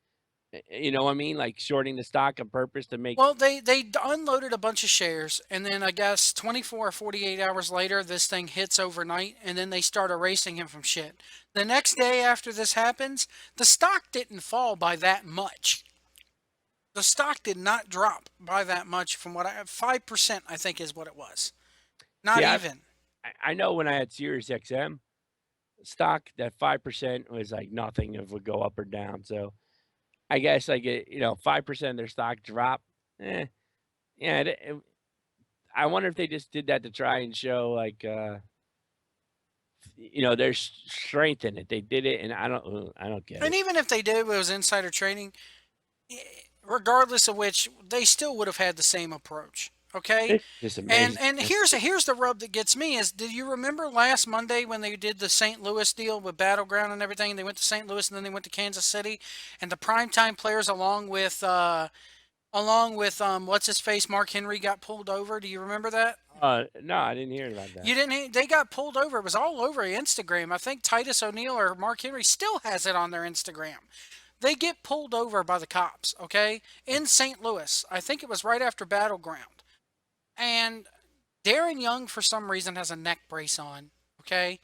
You know what I mean? Like shorting the stock on purpose to make. Well, they unloaded a bunch of shares, and then I guess 24 or 48 hours later, this thing hits overnight, and then they start erasing him from shit. The next day after this happens, the stock didn't fall by that much. The stock did not drop by that much from what 5% I think is what it was. Not See, even. I know when I had Sirius XM stock, that 5% was like nothing if it would go up or down. So I guess like 5% of their stock drop. Eh, yeah. I wonder if they just did that to try and show like there's strength in it. They did it, and I don't get And it. even if they did, it was insider trading. Regardless of which, they still would have had the same approach. Okay, It's just and amazing. and here's the rub that gets me is, do you remember last Monday when they did the St. Louis deal with Battleground and everything? They went to St. Louis and then they went to Kansas City, and the primetime players along with along with what's his face, Mark Henry got pulled over. Do you remember that? No, I didn't hear about that. You didn't. They got pulled over. It was all over Instagram. I think Titus O'Neil or Mark Henry still has it on their Instagram. They get pulled over by the cops. Okay, in St. Louis. I think it was right after Battleground. And Darren Young, for some reason, has a neck brace on. Okay,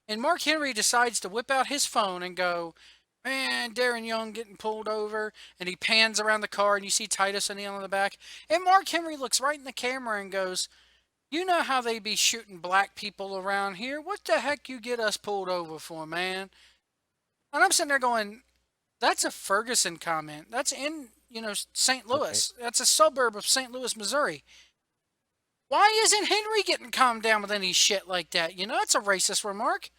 and Mark Henry decides to whip out his phone and go, "Man, Darren Young getting pulled over," and he pans around the car and you see Titus O'Neil in the back. And Mark Henry looks right in the camera and goes, "You know how they be shooting black people around here? What the heck you get us pulled over for, man?" And I'm sitting there going, "That's a Ferguson comment. That's in, St. Right. Louis. That's a suburb of St. Louis, Missouri. Why isn't Henry getting calmed down with any shit like that? That's a racist remark."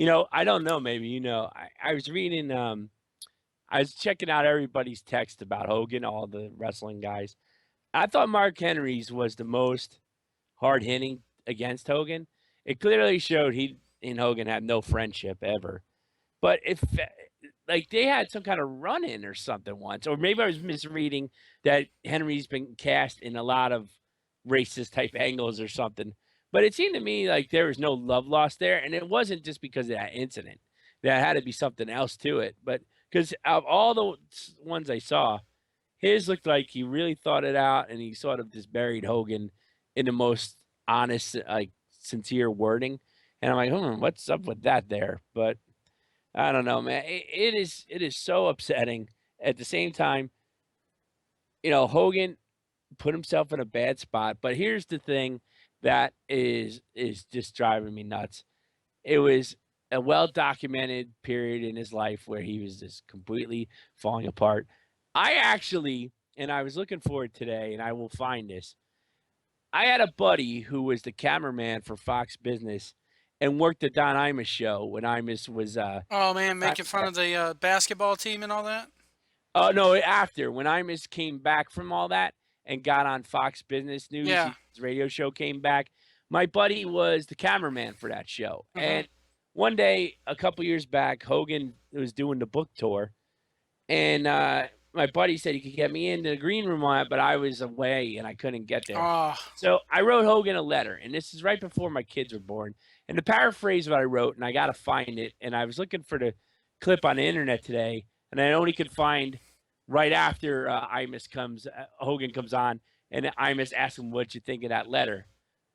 I don't know. Maybe I was reading. I was checking out everybody's text about Hogan, all the wrestling guys. I thought Mark Henry's was the most hard hitting against Hogan. It clearly showed he and Hogan had no friendship ever. But if like they had some kind of run in or something once, or maybe I was misreading that Henry's been cast in a lot of racist type angles or something. But it seemed to me like there was no love lost there, and it wasn't just because of that incident. There had to be something else to it. But because of all the ones I saw, his looked like he really thought it out, and he sort of just buried Hogan in the most honest, like sincere wording. And I'm like, what's up with that there? But I don't know, man. It is so upsetting. At the same time, Hogan put himself in a bad spot. But here's the thing that is just driving me nuts. It was a well documented period in his life where he was just completely falling apart. I actually, and I was looking for it today, and I will find this. I had a buddy who was the cameraman for Fox Business and worked the Don Imus show when Imus was Oh man, not making fun of the basketball team and all that. oh, no, after, when Imus came back from all that and got on Fox Business News, Yeah. his radio show came back. My buddy was the cameraman for that show, Mhm. and one day, a couple years back, Hogan was doing the book tour, and, my buddy said he could get me into the green room on it, but I was away and I couldn't get there. Oh. So, I wrote Hogan a letter, and this is right before my kids were born, and to paraphrase what I wrote, and I gotta find it, and I was looking for the clip on the internet today, and I only could find right after, Hogan comes on, and Imus asks him, "What'd you think of that letter?"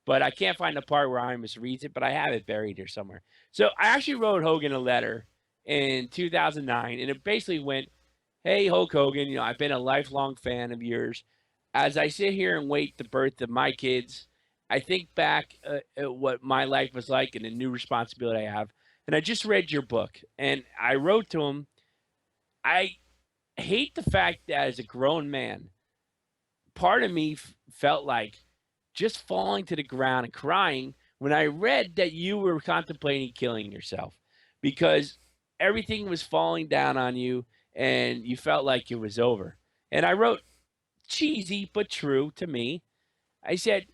But I can't find the part where Imus reads it, but I have it buried here somewhere. So, I actually wrote Hogan a letter in 2009, and it basically went, "Hey, Hulk Hogan, I've been a lifelong fan of yours. As I sit here and wait the birth of my kids, I think back at what my life was like and the new responsibility I have. And I just read your book." And I wrote to him, I hate the fact that as a grown man, part of me felt like just falling to the ground and crying when I read that you were contemplating killing yourself because everything was falling down on you and you felt like it was over. And I wrote, cheesy but true to me. I said,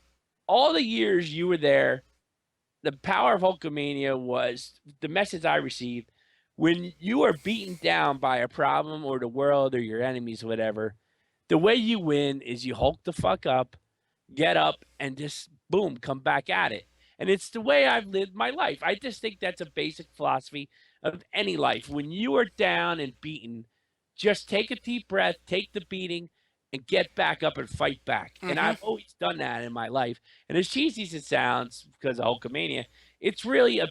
all the years you were there, the power of Hulkamania was the message I received. When you are beaten down by a problem or the world or your enemies, whatever, the way you win is you Hulk the fuck up, get up, and just boom, come back at it. And it's the way I've lived my life. I just think that's a basic philosophy of any life. When you are down and beaten, just take a deep breath, take the beating, and get back up and fight back. And Mhm. I've always done that in my life. And as cheesy as it sounds, because of Hulkamania, it's really a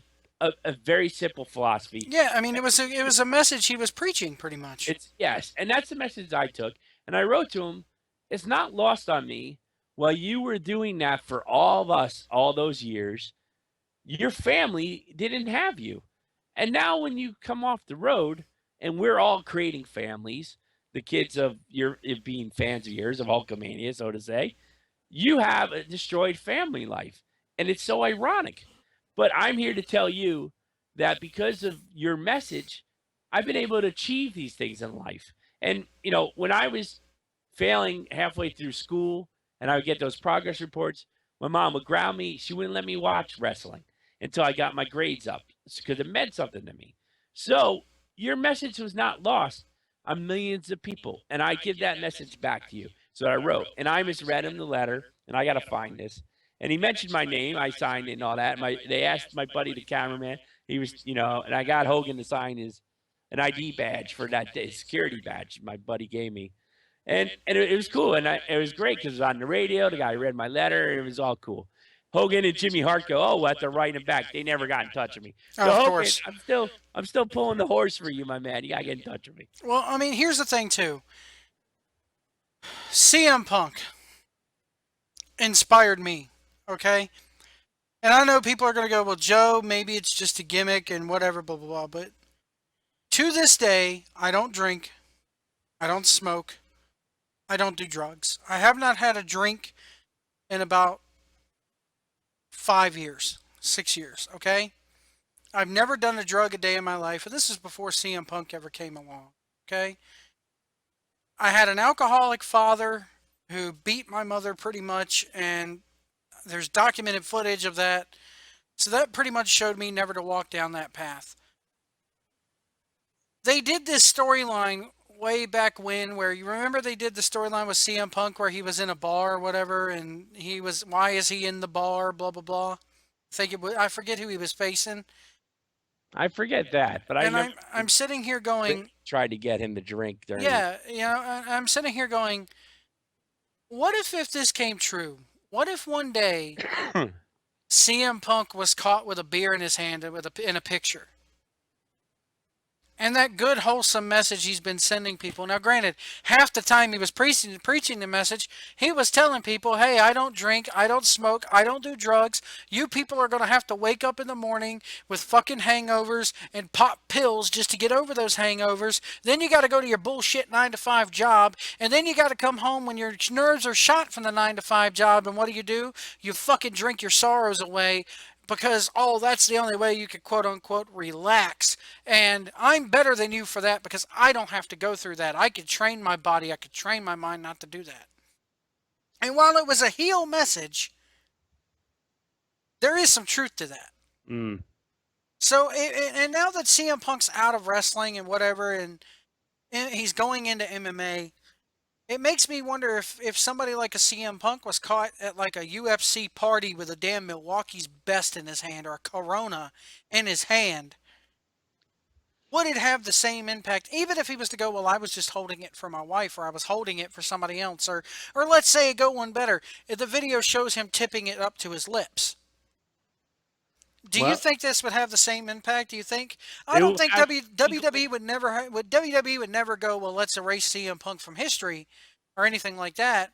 very simple philosophy. Yeah. I mean, it was a message he was preaching pretty much. It's yes, and that's the message I took. And I wrote to him, it's not lost on me. While you were doing that for all of us all those years, your family didn't have you. And now when you come off the road and we're all creating families, the kids of your being fans of yours of Hulkamania, so to say, you have a destroyed family life. And it's so ironic. But I'm here to tell you that because of your message, I've been able to achieve these things in life. And, when I was failing halfway through school and I would get those progress reports, my mom would ground me. She wouldn't let me watch wrestling until I got my grades up because it meant something to me. So your message was not lost on millions of people. And I give that message back to you. So I wrote, and I misread him the letter, and I got to find this. And he mentioned my name. I signed it and all that. They asked my buddy, the cameraman. He was, and I got Hogan to sign an ID badge for that day, security badge my buddy gave me. And it was cool, and it was great because it was on the radio. The guy read my letter, and it was all cool. Hogan and Jimmy Hart go, oh, we'll have to write him back. They never got in touch with me. So Of Hogan, course. I'm still pulling the horse for you, my man. You gotta get in touch with me. Well, I mean, here's the thing too. CM Punk inspired me. Okay. And I know people are going to go, well, Joe, maybe it's just a gimmick and whatever, blah, blah, blah. But to this day, I don't drink. I don't smoke. I don't do drugs. I have not had a drink in about 5 years, 6 years, okay? I've never done a drug a day in my life. And this is before CM Punk ever came along, okay? I had an alcoholic father who beat my mother pretty much, and there's documented footage of that. So that pretty much showed me never to walk down that path. They did this storyline way back when, where you remember they did the storyline with CM Punk where he was in a bar or whatever, and he was, why is he in the bar, blah, blah, blah. I forget who he was facing. I forget that, but I And remember I'm sitting here going, tried to get him to drink during. yeah, I'm sitting here going, what if this came true? What if one day CM Punk was caught with a beer in his hand and in a picture? And that good, wholesome message he's been sending people. Now, granted, half the time he was preaching the message, he was telling people, hey, I don't drink, I don't smoke, I don't do drugs. You people are going to have to wake up in the morning with fucking hangovers and pop pills just to get over those hangovers. Then you got to go to your bullshit 9-to-5 job. And then you got to come home when your nerves are shot from the 9-to-5 job. And what do? You fucking drink your sorrows away. Because, oh, that's the only way you could quote unquote relax. And I'm better than you for that because I don't have to go through that. I could train my body, I could train my mind not to do that. And while it was a heel message, there is some truth to that. Mm. So, and now that CM Punk's out of wrestling and whatever, and he's going into MMA, it makes me wonder if somebody like a CM Punk was caught at like a UFC party with a damn Milwaukee's Best in his hand or a Corona in his hand, would it have the same impact? Even if he was to go, well, I was just holding it for my wife, or I was holding it for somebody else, or let's say go one better, if the video shows him tipping it up to his lips. Do you think this would have the same impact? Do you think? I don't think WWE would never go, well, let's erase CM Punk from history or anything like that,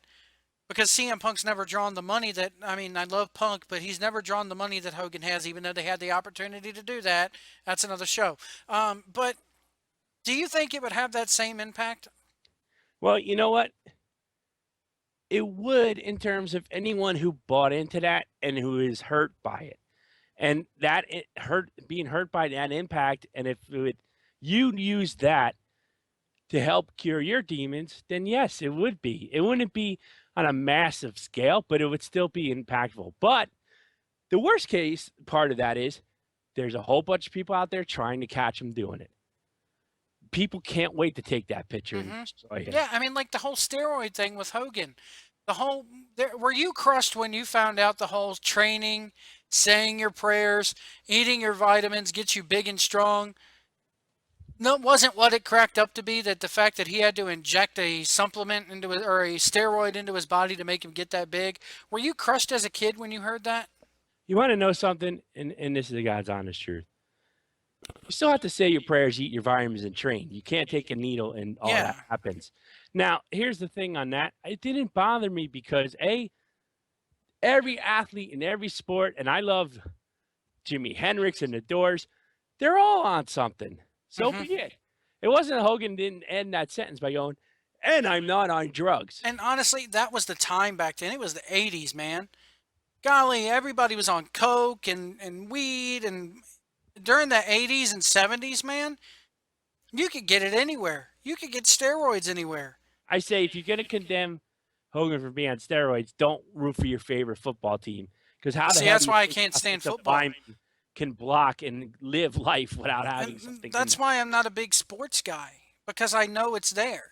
because CM Punk's never drawn the money that, I mean, I love Punk, but he's never drawn the money that Hogan has, even though they had the opportunity to do that. That's another show. But do you think it would have that same impact? Well, you know what? It would, in terms of anyone who bought into that and who is hurt by it. And that being hurt by that impact, and if you use that to help cure your demons, then yes, it would be. It wouldn't be on a massive scale, but it would still be impactful. But the worst case part of that is there's a whole bunch of people out there trying to catch him doing it. People can't wait to take that picture. Mm-hmm. Yeah, I mean, like the whole steroid thing with Hogan. Were you crushed when you found out the whole training, saying your prayers, eating your vitamins gets you big and strong? No, it wasn't what it cracked up to be, that the fact that he had to inject a supplement or a steroid into his body to make him get that big. Were you crushed as a kid when you heard that? You want to know something? And this is the God's honest truth. You still have to say your prayers, eat your vitamins, and train. You can't take a needle and all that happens. Now, here's the thing on that. It didn't bother me because, every athlete in every sport, and I love Jimi Hendrix and the Doors, they're all on something. So be it. It wasn't Hogan didn't end that sentence by going, and I'm not on drugs. And honestly, that was the time back then. It was the 80s, man. Golly, everybody was on coke and weed, and during the 80s and 70s, man, you could get it anywhere. You could get steroids anywhere. I say, if you're going to condemn Hogan for being on steroids, don't root for your favorite football team. Because that's why I can't stand football. Can block and live life without having something. That's why I'm not a big sports guy, because I know it's there.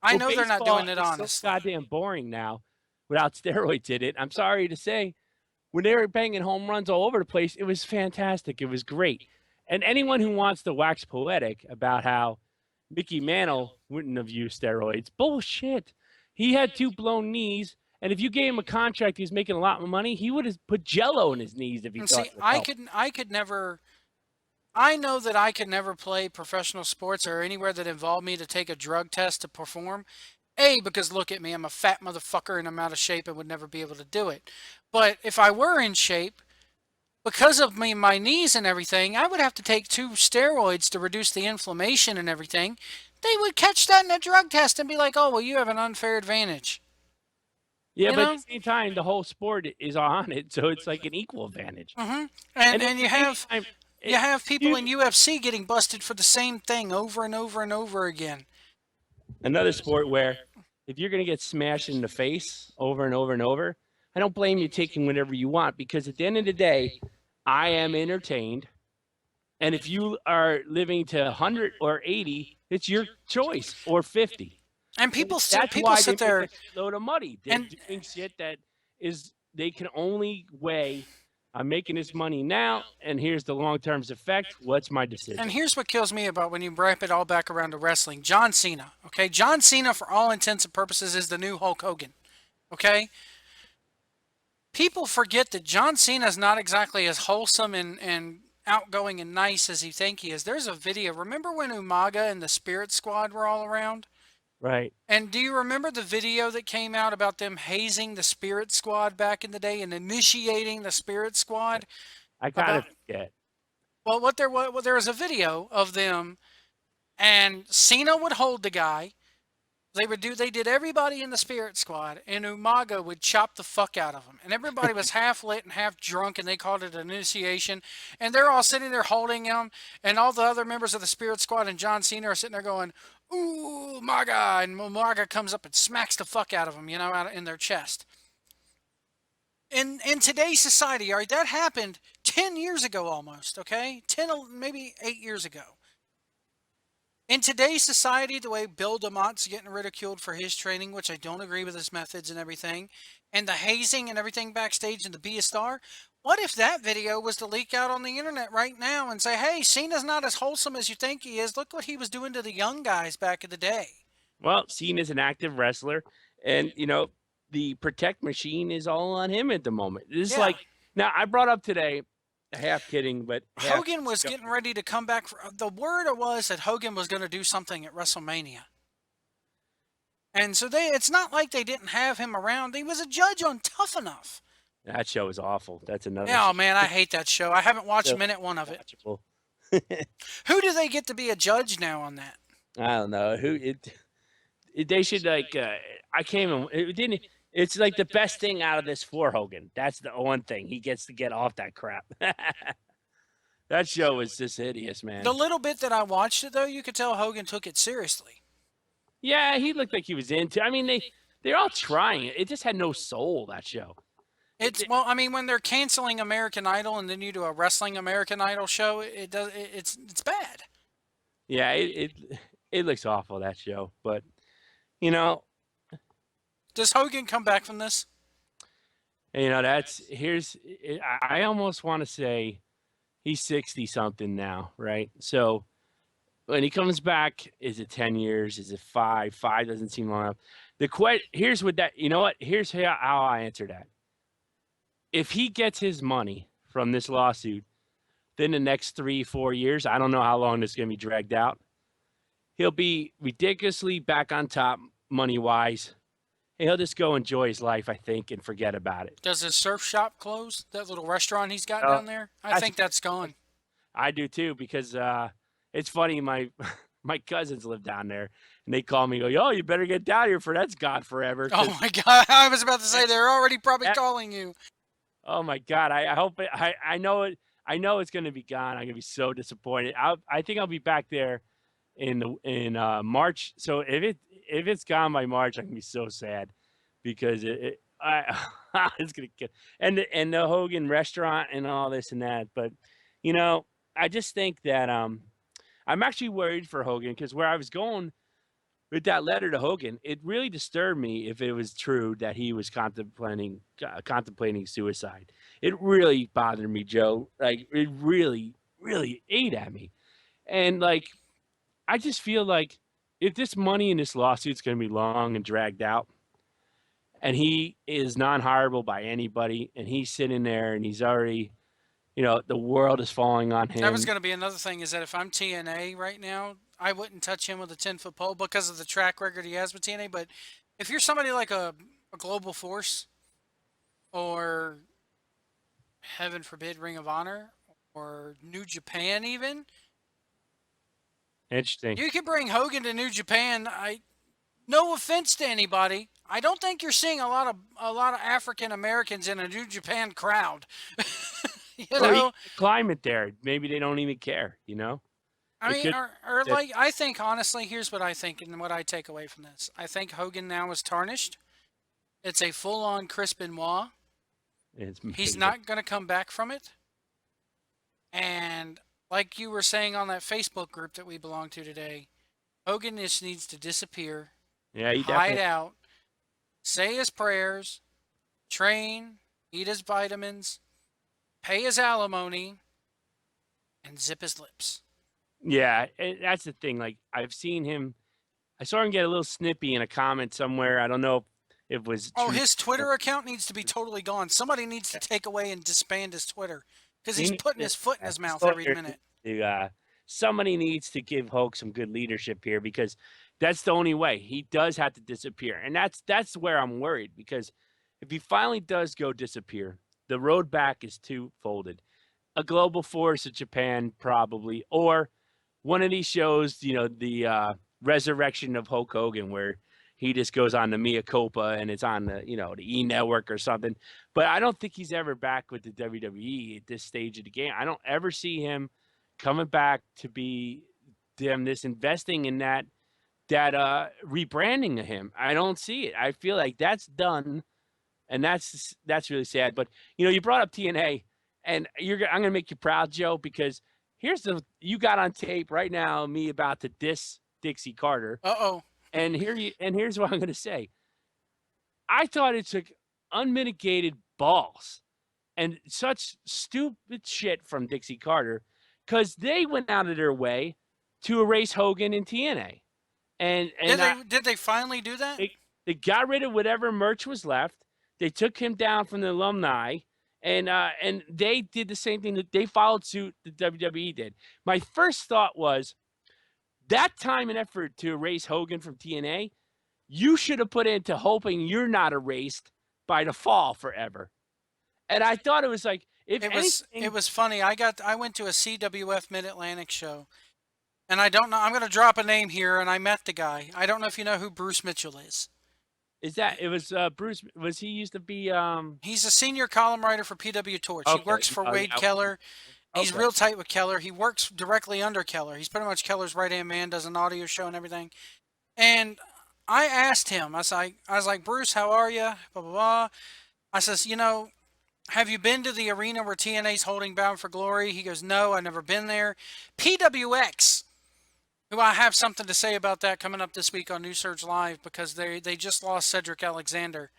I Well, know they're not baseball doing it is so honestly. goddamn boring now without steroids in it. I'm sorry to say, when they were banging home runs all over the place, it was fantastic. It was great. And anyone who wants to wax poetic about how Mickey Mantle wouldn't have used steroids, bullshit. He had 2 blown knees, and if you gave him a contract, he's making a lot more money. He would have put Jello in his knees if he And thought see, it would help. I could never. I know that I could never play professional sports or anywhere that involved me to take a drug test to perform. A, because look at me, I'm a fat motherfucker and I'm out of shape and would never be able to do it. But if I were in shape, because of my knees and everything, I would have to take 2 steroids to reduce the inflammation and everything. They would catch that in a drug test and be like, "Oh, well, you have an unfair advantage." Yeah, You but at the know? same time, the whole sport is on it, so it's like an equal advantage. Mhm. And at And the same time, you have people you in UFC getting busted for the same thing over and over and over again. another sport where if you're going to get smashed in the face over and over and over, I don't blame you taking whatever you want because at the end of the day, I am entertained. And if you are living to 100 or 80, it's your choice or 50. And And that's people why they sit make a there shitload of money. They're and doing shit that is, they can only weigh, I'm making this money now, and here's the long term effect. What's my and decision? here's what kills me about when you wrap it all back around to wrestling. John Cena, okay? John Cena for all intents and purposes is the new Hulk Hogan. Okay? People forget that John Cena is not exactly as wholesome and outgoing and nice as you think he is. There's a video. Remember when Umaga and the Spirit Squad were all around? Right. And do you remember the video that came out about them hazing the Spirit Squad back in the day and initiating the Spirit Squad? I kind About of forget. well, what there was a video of them, and Cena would hold the guy. They did everybody in the Spirit Squad, and Umaga would chop the fuck out of them. And everybody was half lit and half drunk, and they called it an initiation. And they're all sitting there holding him, and all the other members of the Spirit Squad and John Cena are sitting there going, "Ooh, Umaga!" And Umaga comes up and smacks the fuck out of them, out in their chest. In today's society, all right, that happened 10 years ago almost. Okay, 10 maybe 8 years ago. In today's society, the way Bill DeMont's getting ridiculed for his training, which I don't agree with his methods and everything, and the hazing and everything backstage and the be a star, what if that video was to leak out on the internet right now and say, hey, Cena's not as wholesome as you think he is. Look what he was doing to the young guys back in the day. Well, Cena's an active wrestler, and the protect machine is all on him at the moment. This is Yeah. like now I brought up today, half kidding, but half Hogan was getting ready to come back. The word was that Hogan was going to do something at WrestleMania. And so it's not like they didn't have him around. He was a judge on Tough Enough. that show is awful. That's another Yeah, show. oh man, I hate that show. I haven't watched So minute one of it. watchable. Who do they get to be a judge now on that? I don't know who it. They should like. I can't even. It didn't. It's like the best thing out of this for Hogan. That's the one thing he gets to get off that crap. That show was just hideous, man. The little bit that I watched it though, you could tell Hogan took it seriously. Yeah, he looked like he was into. I mean, they're all trying it. It just had no soul. That show. Well, I mean, when they're canceling American Idol and then you do a wrestling American Idol show, it's bad. Yeah, it looks awful, that show. But you know, Does Hogan come back from this? that's here's. I almost want to say he's 60 something now, right? So when he comes back, is it 10 years? Is it 5? 5 doesn't seem long enough. Here's what that. You know what? Here's how I answer that. If he gets his money from this lawsuit, then the next 3-4 years, I don't know how long this is going to be dragged out. He'll be ridiculously back on top money wise. And he'll just go enjoy his life, I think, and forget about it. Does his surf shop close? That little restaurant he's got down there? I think that's gone. I do too, because it's funny. My cousins live down there, and they call me, go, yo, you better get down here for that's gone forever. Oh my God! I was about to say they're already probably calling you. Oh my God! I hope it. I know it. I know it's going to be gone. I'm going to be so disappointed. I think I'll be back there in March. So if it's gone by March, I'm going to be so sad because it's going to get and the Hogan restaurant and all this and that. But I just think that I'm actually worried for Hogan because where I was going with that letter to Hogan, it really disturbed me if it was true that he was contemplating suicide. It really bothered me, Joe. Like it really, really ate at me. And like I just feel like if this money in this lawsuit's going to be long and dragged out, and he is non-hireable by anybody, and he's sitting there and he's already, the world is falling on That was him. going to be another thing is that if I'm TNA right now, I wouldn't touch him with a 10-foot pole because of the track record he has with TNA. But if you're somebody like a Global Force or, heaven forbid, Ring of Honor or New Japan, even, Interesting. you could bring Hogan to New Japan. No offense to anybody, I don't think you're seeing a lot of African Americans in a New Japan crowd. you Or even know, the climate there. Maybe they don't even care, you know? I It mean, could or that like I think honestly, here's what I think and what I take away from this. I think Hogan now is tarnished. It's a full-on Chris Benoit. it's He's maybe. not going to come back from it. And like you were saying on that Facebook group that we belong to today, Hogan just needs to disappear, Yeah, he hide definitely. out, say his prayers, train, eat his vitamins, pay his alimony, and zip his lips. Yeah, that's the thing. Like I've seen him. I saw him get a little snippy in a comment somewhere. I don't know if it was Oh, true. his Twitter account needs to be totally gone. Somebody needs to take away and disband his Twitter because He he's needs putting to, his foot in his his mouth every lawyer minute. needs to, somebody needs to give Hulk some good leadership here because that's the only way. He does have to disappear, and that's where I'm worried because if he finally does go disappear, the road back is too folded. A global force of Japan probably, or one of these shows, the resurrection of Hulk Hogan, where he just goes on the Mia Copa and it's on the E Network or something. But I don't think he's ever back with the WWE at this stage of the game. I don't ever see him coming back to be them this investing in that rebranding of him. I don't see it. I feel like that's done, and that's really sad. But you brought up TNA, and I'm gonna make you proud, Joe, because you got on tape right now me about to diss Dixie Carter, Uh-oh. and here's what I'm gonna say. I thought it took unmitigated balls and such stupid shit from Dixie Carter because they went out of their way to erase Hogan in TNA, and Did and I, they finally do that? they got rid of whatever merch was left. They took him down from the alumni, and they did the same thing. That they followed suit. The WWE did. My first thought was that time and effort to erase Hogan from TNA, you should have put into hoping you're not erased by the fall forever. And I thought it was like, if It anything, was funny. I went to a CWF Mid Atlantic show, and I don't know. I'm going to drop a name here, and I met the guy. I don't know if you know who Bruce Mitchell is. is that it was Bruce? Was he used to be? He's a senior column writer for PW Torch. He Okay. works for Oh Wade yeah. Keller. He's Okay. real tight with Keller. He works directly under Keller. He's pretty much Keller's right hand man. Does an audio show and everything. And I asked him. I was like, Bruce, how are you? Blah blah blah. I says, have you been to the arena where TNA's holding Bound for Glory? He goes, no, I've never been there. PWX, who I have something to say about that coming up this week on New Surge Live because they just lost Cedric Alexander.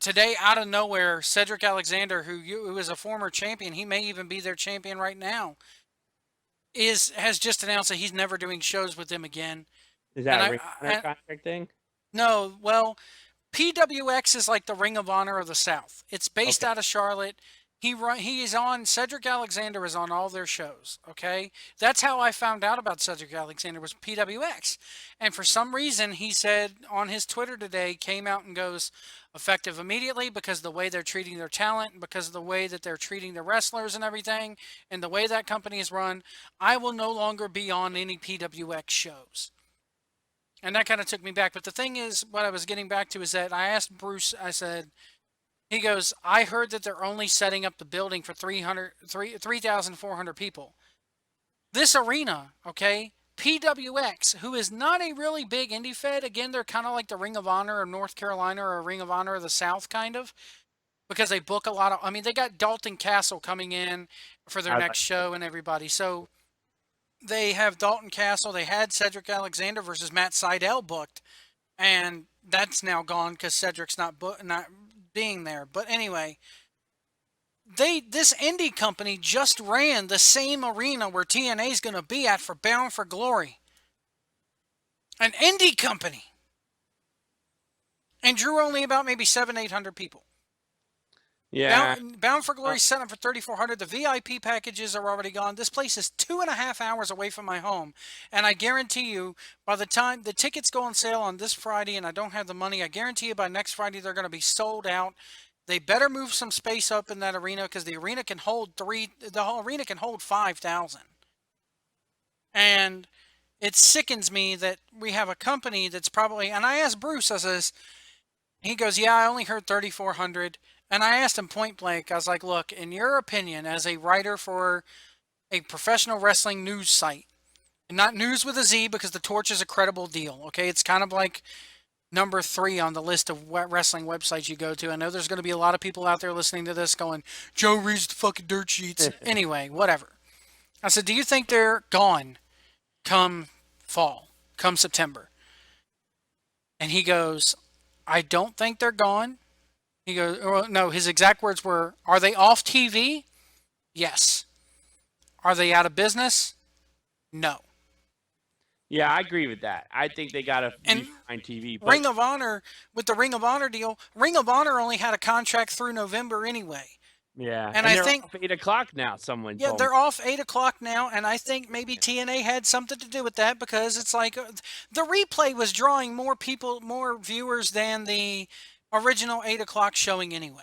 Today, out of nowhere, Cedric Alexander, who is a former champion, he may even be their champion right now, has just announced that he's never doing shows with them again. Is And that a I, Ring of Honor I contract thing? no, well, PWX is like the Ring of Honor of the South. It's based Okay. out of Charlotte. He is on Cedric Alexander is on all their shows. Okay, that's how I found out about Cedric Alexander was PWX, and for some reason he said on his Twitter today came out and goes effective immediately because of the way they're treating their talent, because of the way that they're treating the wrestlers and everything, and the way that company is run. I will no longer be on any PWX shows. And that kind of took me back. But the thing is, what I was getting back to is that I asked Bruce, I said, he goes, I heard that they're only setting up the building for 3,400 people. This arena, okay, PWX, who is not a really big indie fed, again, they're kind of like the Ring of Honor of North Carolina or a Ring of Honor of the South, kind of, because they book a lot of, I mean, they got Dalton Castle coming in for their I next like. show and everybody. So they have Dalton Castle. They had Cedric Alexander versus Matt Seidel booked, and that's now gone because Cedric's not being there. But anyway, this indie company just ran the same arena where TNA is going to be at for Bound for Glory. An indie company, and drew only about maybe 700-800 people. Yeah. Bound for Glory set up for 3,400. The VIP packages are already gone. This place is 2.5 hours away from my home, and I guarantee you, by the time the tickets go on sale on this Friday, and I don't have the money, I guarantee you by next Friday they're going to be sold out. They better move some space up in that arena because the arena can hold The whole arena can hold 5,000, and it sickens me that we have a company that's probably. And I asked Bruce, I says, he goes, yeah, I only heard 3,400. And I asked him point blank, I was like, look, in your opinion, as a writer for a professional wrestling news site, and not news with a Z because the Torch is a credible deal, okay? It's kind of like number 3 on the list of wrestling websites you go to. I know there's going to be a lot of people out there listening to this going, Joe reads the fucking dirt sheets. Anyway, whatever. I said, do you think they're gone come fall, come September? And he goes, I don't think they're gone. He goes, well, no, his exact words were, are they off TV? Yes. Are they out of business? No. Yeah, I agree with that. I think they got to And refine TV. But Ring of Honor, with the Ring of Honor deal, Ring of Honor only had a contract through November anyway. yeah, And and I they're think, off 8 o'clock now. Someone yeah, told me. they're off 8 o'clock now, and I think maybe TNA had something to do with that because it's like the replay was drawing more people, more viewers than the original 8 o'clock showing anyway.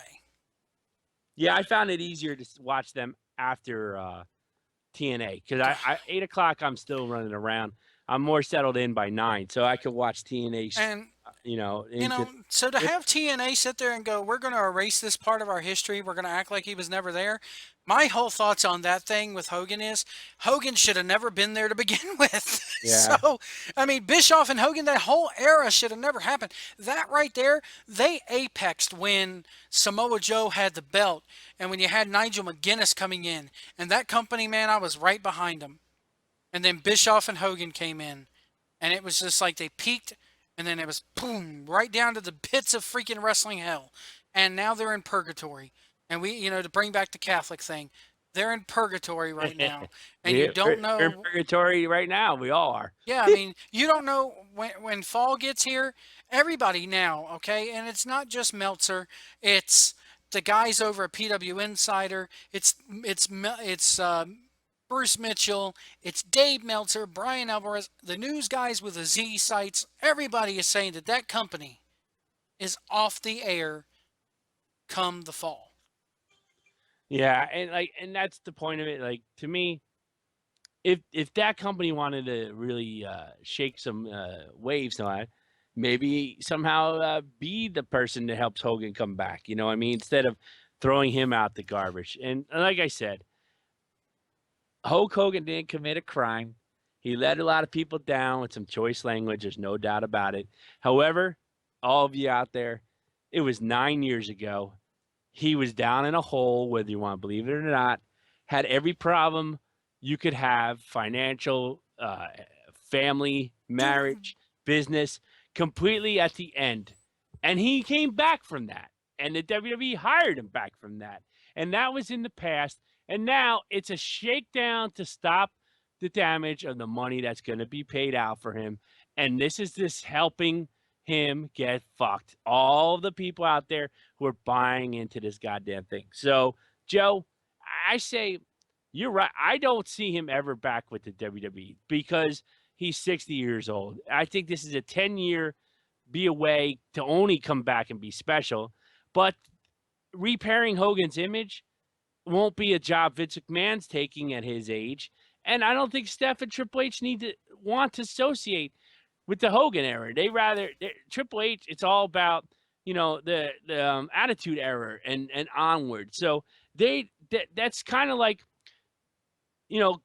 Yeah, I found it easier to watch them after TNA because I 8 o'clock I'm still running around. I'm more settled in by 9, so I could watch TNA. And Into so to have TNA sit there and go, we're going to erase this part of our history, we're going to act like he was never there. My whole thoughts on that thing with Hogan is Hogan should have never been there to begin with. Yeah. So, I mean, Bischoff and Hogan, that whole era should have never happened. That right there, they apexed when Samoa Joe had the belt and when you had Nigel McGuinness coming in. And that company, man, I was right behind them. And then Bischoff and Hogan came in. And it was just like they peaked, and then it was boom, right down to the pits of freaking wrestling hell. And now they're in purgatory. And we, to bring back the Catholic thing, they're in purgatory right now. And you don't we're in know. purgatory right now. We all are. Yeah, I mean, you don't know when fall gets here. Everybody now, okay, and it's not just Meltzer. It's the guys over at PW Insider. It's Bruce Mitchell. It's Dave Meltzer, Brian Alvarez, the news guys with the Z sites. Everybody is saying that company is off the air come the fall. Yeah, and that's the point of it. Like, to me, if that company wanted to really shake some waves on it, maybe somehow be the person that helps Hogan come back. You know what I mean? Instead of throwing him out the garbage. And like I said, Hulk Hogan didn't commit a crime. He let a lot of people down with some choice language. There's no doubt about it. However, all of you out there, it was 9 years ago. He was down in a hole, whether you want to believe it or not, had every problem you could have, financial, family, marriage, business, completely at the end. And he came back from that. And the WWE hired him back from that. And that was in the past. And now it's a shakedown to stop the damage of the money that's going to be paid out for him. And this is this helping him get fucked. All the people out there who are buying into this goddamn thing. So, Joe, I say you're right. I don't see him ever back with the WWE because he's 60 years old. I think this is a 10-year be away to only come back and be special. But repairing Hogan's image won't be a job Vince McMahon's taking at his age. And I don't think Steph and Triple H want to associate with the Hogan era. Triple H, it's all about, the Attitude Era and onward. So that's kind of like, Vince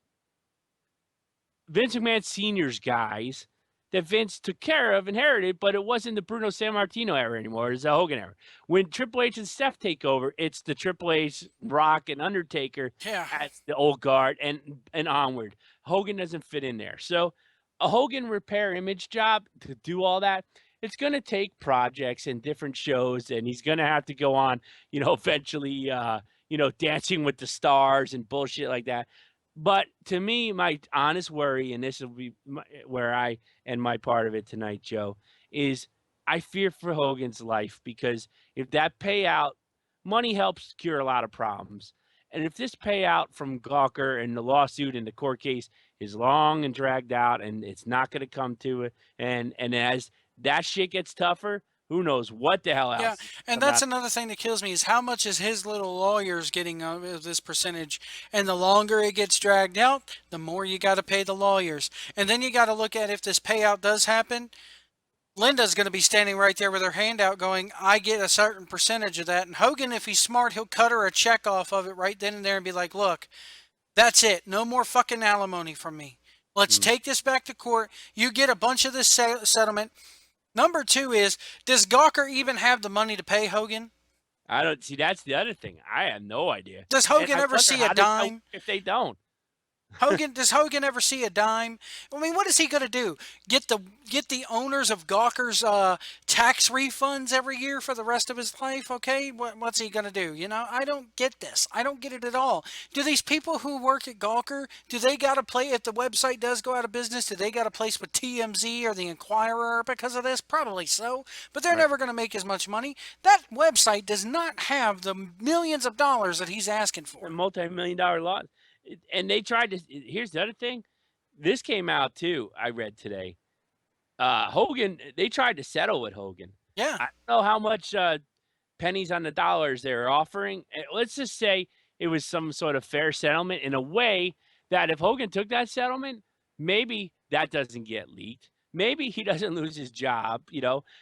McMahon Senior's guys that Vince took care of, inherited, but it wasn't the Bruno Sammartino era anymore. It's the Hogan era. When Triple H and Steph take over, it's the Triple H, Rock, and Undertaker Yeah. as the old guard and onward. Hogan doesn't fit in there. So a Hogan repair image job to do all that, it's going to take projects and different shows, and he's going to have to go on, eventually, Dancing with the Stars and bullshit like that. But to me, my honest worry, and this will be where I end my part of it tonight, Joe, is I fear for Hogan's life because if that payout, money helps cure a lot of problems. And if this payout from Gawker and the lawsuit and the court case is long and dragged out and it's not going to come to it, and as that shit gets tougher, who knows what the hell Yeah, else is and come that's out. another thing that kills me is how much is his little lawyers getting of this percentage, and the longer it gets dragged out, the more you got to pay the lawyers, and then you got to look at if this payout does happen. Linda's going to be standing right there with her hand out, going, "I get a certain percentage of that." And Hogan, if he's smart, he'll cut her a check off of it right then and there and be like, "Look, that's it. No more fucking alimony from me. Let's Mm. take this back to court. You get a bunch of this settlement." Number two is, does Gawker even have the money to pay Hogan? I don't see. That's the other thing. I have no idea, Does and Hogan I ever wonder see a how does that work dime? if they don't. Does Hogan ever see a dime? I mean, what is he going to do? Get the owners of Gawker's tax refunds every year for the rest of his life? Okay, what's he going to do? I don't get this. I don't get it at all. Do these people who work at Gawker, do they got to play if the website does go out of business? Do they got a place with TMZ or the Inquirer because of this? Probably so, but they're Right. never going to make as much money. That website does not have the millions of dollars that he's asking A for. multi-million dollar lot. And they tried to here's the other thing. This came out too, I read today. Hogan, they tried to settle with Hogan. Yeah. I don't know how much pennies on the dollars they're offering. Let's just say it was some sort of fair settlement in a way that if Hogan took that settlement, maybe that doesn't get leaked. Maybe he doesn't lose his job.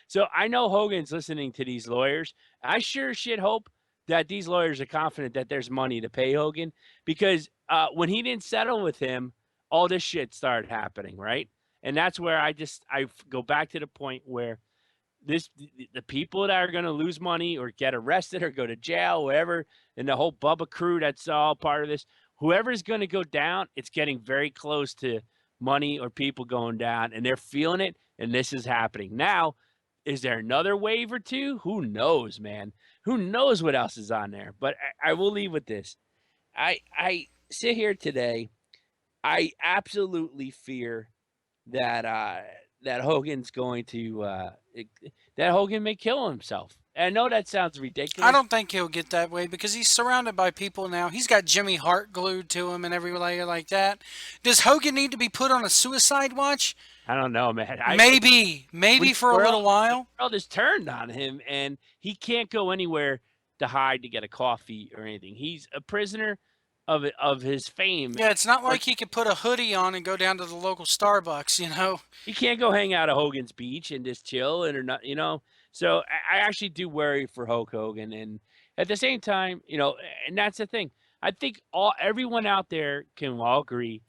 So I know Hogan's listening to these lawyers. I sure shit hope that these lawyers are confident that there's money to pay Hogan because when he didn't settle with him, all this shit started happening, right? And that's where I go back to the point where the people that are going to lose money or get arrested or go to jail, whatever, and the whole Bubba crew that's all part of this, whoever's going to go down, it's getting very close to money or people going down, and they're feeling it, and this is happening. Now, is there another wave or two? Who knows, man? Who knows what else is on there? But I will leave with this. I sit here today. I absolutely fear that that Hogan's going to that Hogan may kill himself. And I know that sounds I ridiculous. don't think he'll get that way because he's surrounded by people now. He's got Jimmy Hart glued to him and everybody like that. Does Hogan need to be put on a suicide watch? I don't know, man. Maybe for a little while. World has turned on him, and he can't go anywhere to hide to get a coffee or anything. He's a prisoner of his fame. Yeah, it's not Or like he could put a hoodie on and go down to the local Starbucks. he can't go hang out at Hogan's Beach and just chill and or not. So I actually do worry for Hulk Hogan, and at the same time, and that's the thing. I think everyone out there can all agree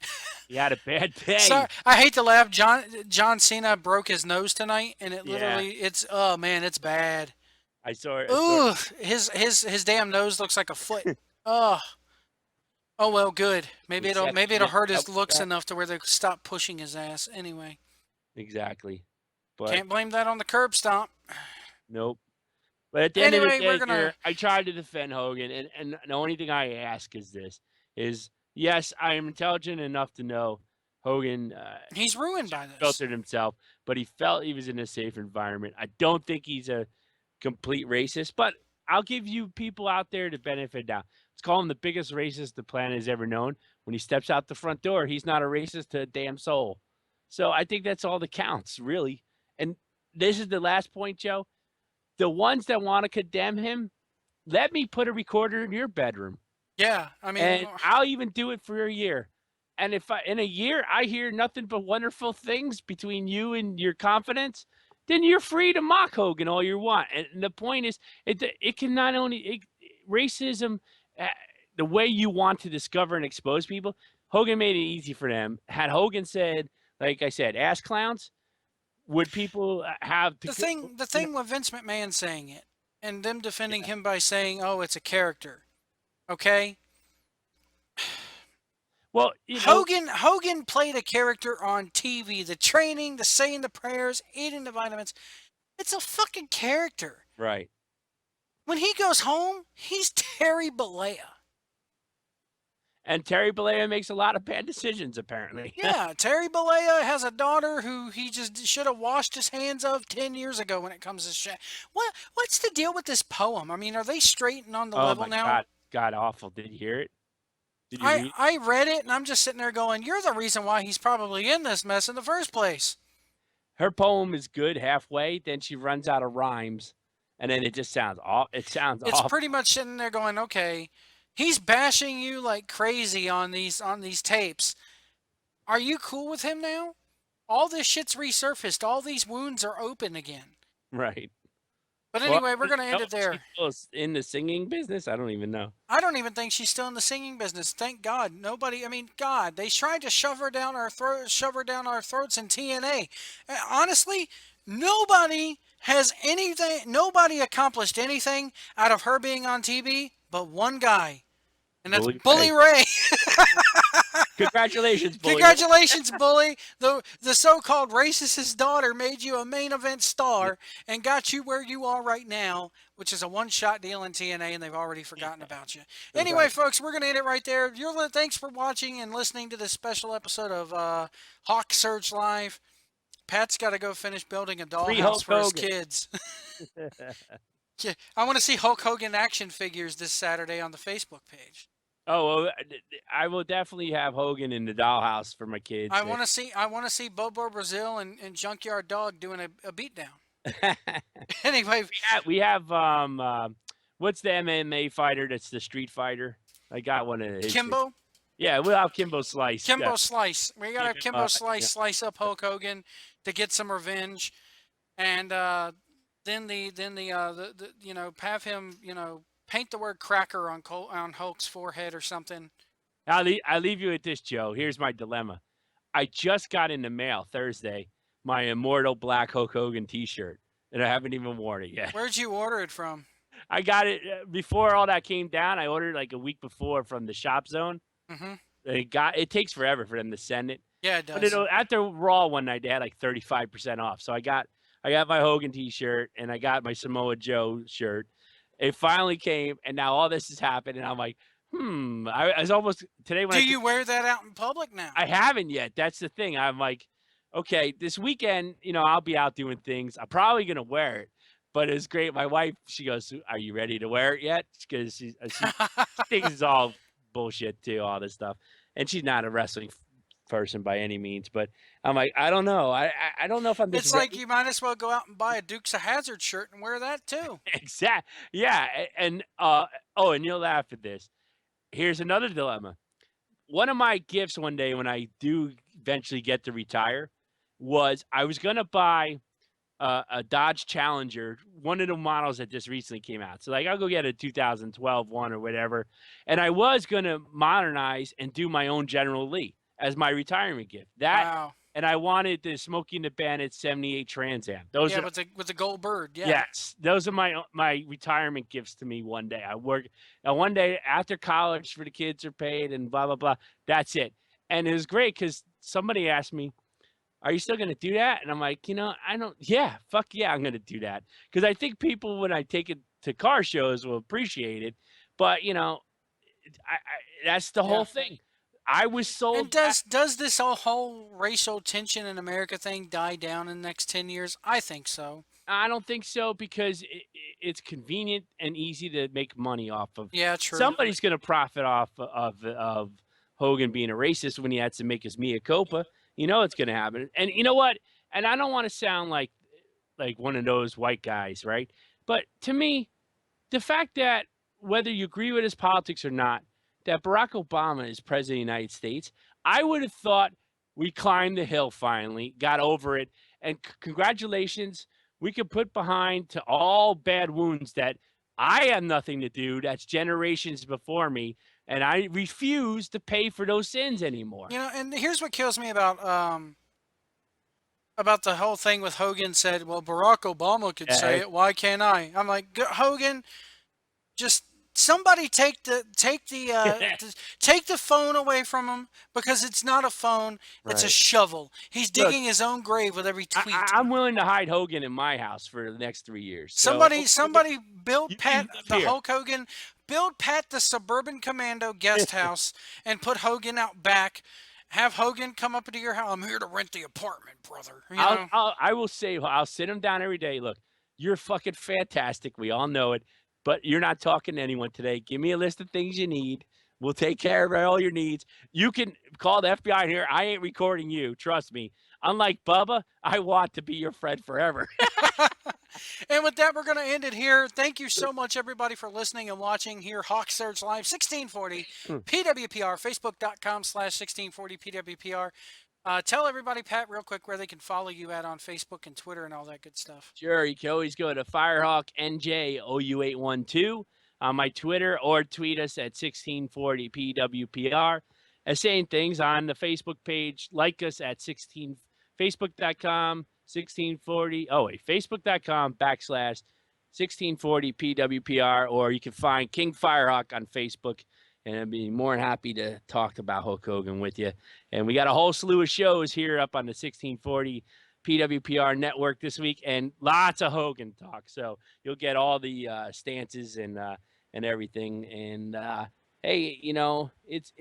he had a bad Sorry, day. I hate to laugh. John Cena broke his nose tonight, and Yeah, it's oh man, it's bad. I saw it. I saw it. Ooh, his damn nose looks like a foot. Oh, oh well, good. Maybe He it'll sat maybe there it'll and hurt his helped with looks that. enough to where they stop pushing his ass. Anyway, Exactly. But can't blame that on the curb stomp. nope. But at the end of the Anyway, we're day gonna. here, I tried to defend Hogan, and the only thing I ask is this, is yes, I am intelligent enough to know Hogan, He's ruined by this. filtered himself, but he felt he was in a safe environment. I don't think he's a complete racist, but I'll give you people out there to benefit now. Let's call him the biggest racist the planet has ever known. When he steps out the front door, he's not a racist to a damn soul. So I think that's all that counts, really. And this is the last point, Joe. The ones that want to condemn him, let me put a recorder in your bedroom, Yeah, I mean, and I'll even do it for a year. And if in a year I hear nothing but wonderful things between you and your confidence, then you're free to mock Hogan all you want. And the point is, it can not only racism, uh, the way you want to discover and expose people. Hogan made it easy for them. Had Hogan said, like I said, ass clowns, would people have to? The thing with Vince McMahon saying it and them defending him by saying, "Oh, it's a character." Okay? Well, Hogan played a character on TV. The training, the saying the prayers, eating the vitamins. It's a fucking character. right. When he goes home, he's Terry Bollea. And Terry Bollea makes a lot of bad decisions, apparently. Yeah, Terry Bollea has a daughter who he just should have washed his hands of 10 years ago when it comes to shit. What's the deal with this poem? I mean, are they straight and on the Oh level my now? God, God awful. Did you hear it? Did you I, read? I read it and I'm just sitting there going, you're the reason why he's probably in this mess in the first place. Her poem is good halfway, then she runs out of rhymes, and then it just sounds off. It sounds It's awful. pretty much sitting there going, okay, he's bashing you like crazy on these tapes. Are you cool with him now? All this shit's resurfaced. All these wounds are open again. Right. But Well, anyway, we're I gonna don't end know it if she's there. still in the singing business. I don't even know. I don't even think she's still in the singing business. Thank God. Nobody. I mean, God, they tried to shove her down our throat, shove her down our throats in TNA. Honestly, nobody has anything. Nobody accomplished anything out of her being on TV, but one guy, and that's Bully Bully Ray. Ray. Congratulations, Bully Ray. Congratulations, Bully. The so-called racist's daughter made you a main event star and got you where you are right now, which is a one-shot deal in TNA, and they've already forgotten about you. Anyway, Right. folks, we're gonna end it right there. Thanks for watching and listening to this special episode of Hawk Surge Live. Pat's got to go finish building a Free dollhouse Hulk for his Hogan. kids. Yeah, I want to see Hulk Hogan action figures this Saturday on the Facebook page. Oh, well, I will definitely have Hogan in the dollhouse for my kids. I want to see Bobo Brazil and Junkyard Dog doing a beatdown. Anyway, we have what's the MMA fighter that's the street fighter? I got one of his. Kimbo, Yeah, we'll have Kimbo Slice. Kimbo Slice. We got to have Kimbo Slice Yeah. slice up Hulk Hogan to get some revenge, and then the have him paint the word cracker on Hulk's forehead or something. I'll leave you with this, Joe. Here's my dilemma. I just got in the mail Thursday my Immortal Black Hulk Hogan T-shirt, and I haven't even worn it yet. Where'd you order it from? I got it before all that came down. I ordered like a week before from the Shop Zone. Mm-hmm. It takes forever for them to send it. Yeah, it But does. at the Raw one night, they had like 35% off. So I got my Hogan T-shirt and I got my Samoa Joe shirt. It finally came, and now all this has happened, and I'm like, I was almost today when Do you wear that out in public now? I haven't yet. That's the thing. I'm like, okay, this weekend, I'll be out doing things. I'm probably gonna wear it, but it's great. My wife, she goes, "Are you ready to wear it yet?" Because she thinks it's all bullshit too, all this stuff, and she's not a wrestling person by any means. But I'm like, I don't know. I don't know if I'm. It's like you might as well go out and buy a Dukes of Hazzard shirt and wear that too. Exact. Yeah, and and you'll laugh at this. Here's another dilemma. One of my gifts one day when I do eventually get to retire was I was gonna buy a Dodge Challenger, one of the models that just recently came out. So like I'll go get a 2012 one or whatever, and I was gonna modernize and do my own General Lee as my retirement gift. Wow. And I wanted the Smokey and the Bandit 78 Trans Am. Those Yeah, are with the gold bird. Yeah. Yes, those are my retirement gifts to me one day. I work one day after college for the kids are paid and blah blah blah. That's it. And it was great because somebody asked me, "Are you still going to do that?" And I'm like, I don't. Yeah, fuck yeah, I'm going to do that because I think people when I take it to car shows will appreciate it. But that's the whole thing. I was sold. And does this whole racial tension in America thing die down in the next 10 years? I think so. I don't think so because it's convenient and easy to make money off of. Yeah, true. Somebody's going to profit off of Hogan being a racist when he had to make his mea culpa. It's going to happen. And you know what? And I don't want to sound like one of those white guys, right? But to me, the fact that whether you agree with his politics or not, that Barack Obama is president of the United States, I would have thought we climbed the hill finally, got over it, and congratulations. We could put behind to all bad wounds that I have nothing to do. That's generations before me, and I refuse to pay for those sins anymore. And here's what kills me about about the whole thing with Hogan said, well, Barack Obama could say Yeah. it. Why can't I? I'm like, Hogan, just somebody take the phone away from him because it's not a phone, it's a Right. shovel. He's Look, digging his own grave with every tweet. I'm willing to hide Hogan in my house for the next 3 years. So Hulk Hogan, Somebody build you Pat can live the here. Hulk Hogan, build Pat the Suburban Commando guest house and put Hogan out back. Have Hogan come up into your house. I'm here to rent the apartment, brother. You know? I will say, I'll sit him down every day. Look, you're fucking fantastic. We all know it, but you're not talking to anyone today. Give me a list of things you need. We'll take care of all your needs. You can call the FBI in here. I ain't recording you. Trust me. Unlike Bubba, I want to be your friend forever. And with that, we're going to end it here. Thank you so much, everybody, for listening and watching here. Hawk Search Live 1640 PWPR, Facebook.com/1640 PWPR. Tell everybody, Pat, real quick, where they can follow you at on Facebook and Twitter and all that good stuff. Sure, you can always go to Firehawk NJOU812 on my Twitter or tweet us at 1640 PWPR. Saying things on the Facebook page, like us at Facebook.com 1640. Oh wait, Facebook.com/1640 PWPR, or you can find King Firehawk on Facebook, and I'd be more than happy to talk about Hulk Hogan with you. And we got a whole slew of shows here up on the 1640 PWPR network this week, and lots of Hogan talk. So you'll get all the stances and everything. And hey, you know, it's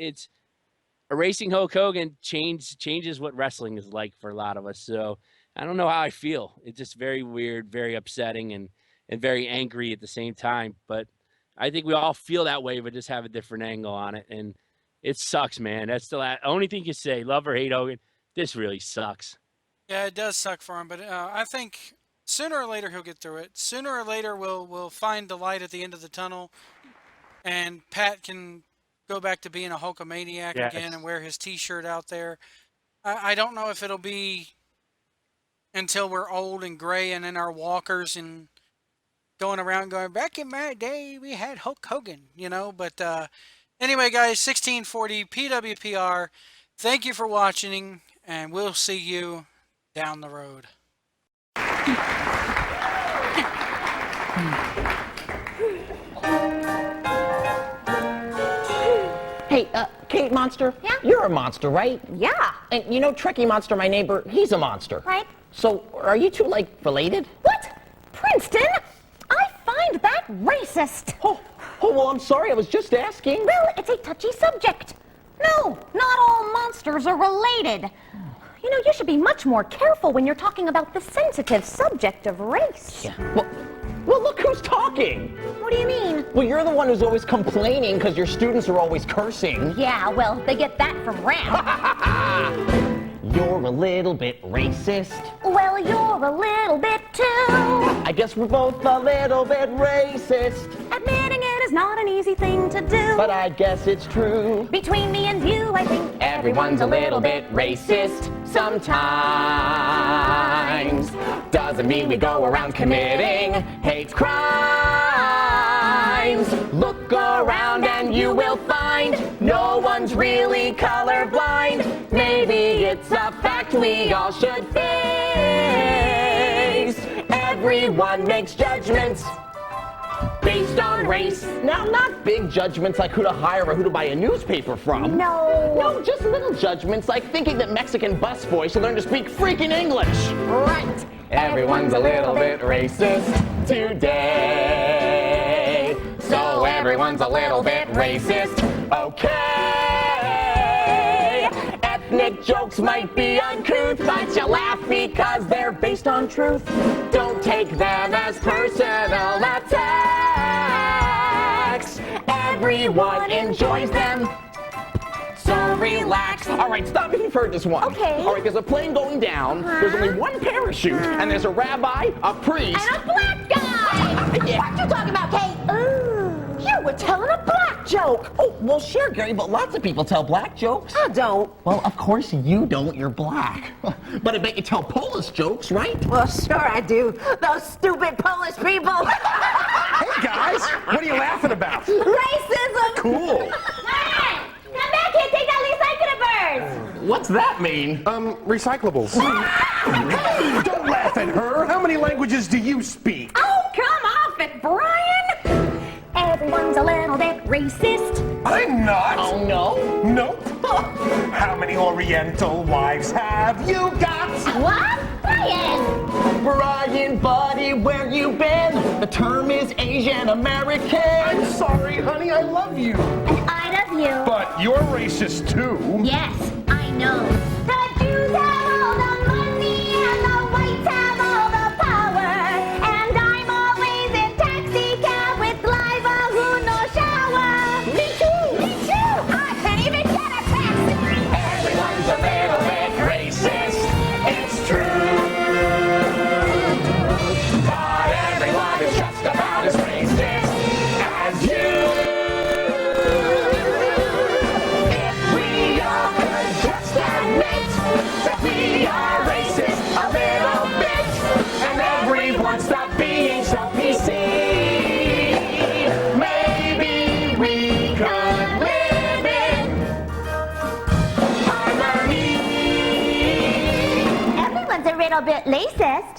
erasing Hulk Hogan changes what wrestling is like for a lot of us. So I don't know how I feel. It's just very weird, very upsetting, and very angry at the same time. But I think we all feel that way, but just have a different angle on it. And it sucks, man. That's the only thing you say. Love or hate Hogan. This really sucks. Yeah, it does suck for him, but I think sooner or later he'll get through it. Sooner or later we'll find the light at the end of the tunnel, and Pat can go back to being a Hulkamaniac again and wear his T-shirt out there. I don't know if it'll be until we're old and gray and in our walkers and going around going, back in my day we had Hulk Hogan, you know. But anyway, guys, 1640 PWPR. Thank you for watching, and we'll see you down the road. Hey, Kate Monster? Yeah? You're a monster, right? Yeah. And you know Tricky Monster, my neighbor, he's a monster. Right. So, are you two, like, related? What? Princeton? I find that racist. Oh, well, I'm sorry, I was just asking. Well, it's a touchy subject. No, not all monsters are related. You know, you should be much more careful when you're talking about the sensitive subject of race. Yeah. Well, look who's talking. What do you mean? Well, you're the one who's always complaining because your students are always cursing. Yeah, well, they get that from Ram. You're a little bit racist. Well, you're a little bit too. I guess we're both a little bit racist. Admitting it is not an easy thing to do. But I guess it's true. Between me and you, I think Everyone's a little bit racist sometimes. Doesn't mean we go around committing hate crimes. Look around and you will find no one's really colorblind. Maybe it's a fact we all should face. Everyone makes judgments based on race. Now, not big judgments like who to hire or who to buy a newspaper from. No, just little judgments like thinking that Mexican busboys should learn to speak freaking English. Right. Everyone's a little bit racist today. So everyone's a little bit racist. Okay. Ethnic jokes might be uncouth, but you laugh because they're based on truth. Don't take them as personal attacks. Everyone enjoys them. So relax. All right, stop if you've heard this one. Okay. All right, there's a plane going down. There's only one parachute, and there's a rabbi, a priest. And a black guy! Yeah. What you talking about, Kate? Ooh, you were telling a black joke. Oh, well, sure, Gary, but lots of people tell black jokes. I don't. Well, of course you don't. You're black. But I bet you tell Polish jokes, right? Well, sure I do. Those stupid Polish people. Hey, guys, what are you laughing about? Racism. Cool. Hey, come back here. Take that recycling birds. What's What's that mean? Recyclables. Don't laugh at her. How many languages do you speak? Oh, come off it, Brian! Everyone's a little bit racist. I'm not. Oh, no? Nope. How many Oriental wives have you got? What? Brian! Brian, buddy, where you been? The term is Asian American. I'm sorry, honey. I love you. And I love you. But you're racist too. Yes, I know. The Jews have all the money and the whites have all the power. And I'm always in taxi cab with Liva who no shower. Me too. Me too. I can't even get a taxi. Everyone's a little bit racist. It's true. But everyone is just about as racist as you. If we all could just admit that we are racist a little bit, and everyone stop being so PC, maybe we could live in harmony. Everyone's a little bit racist.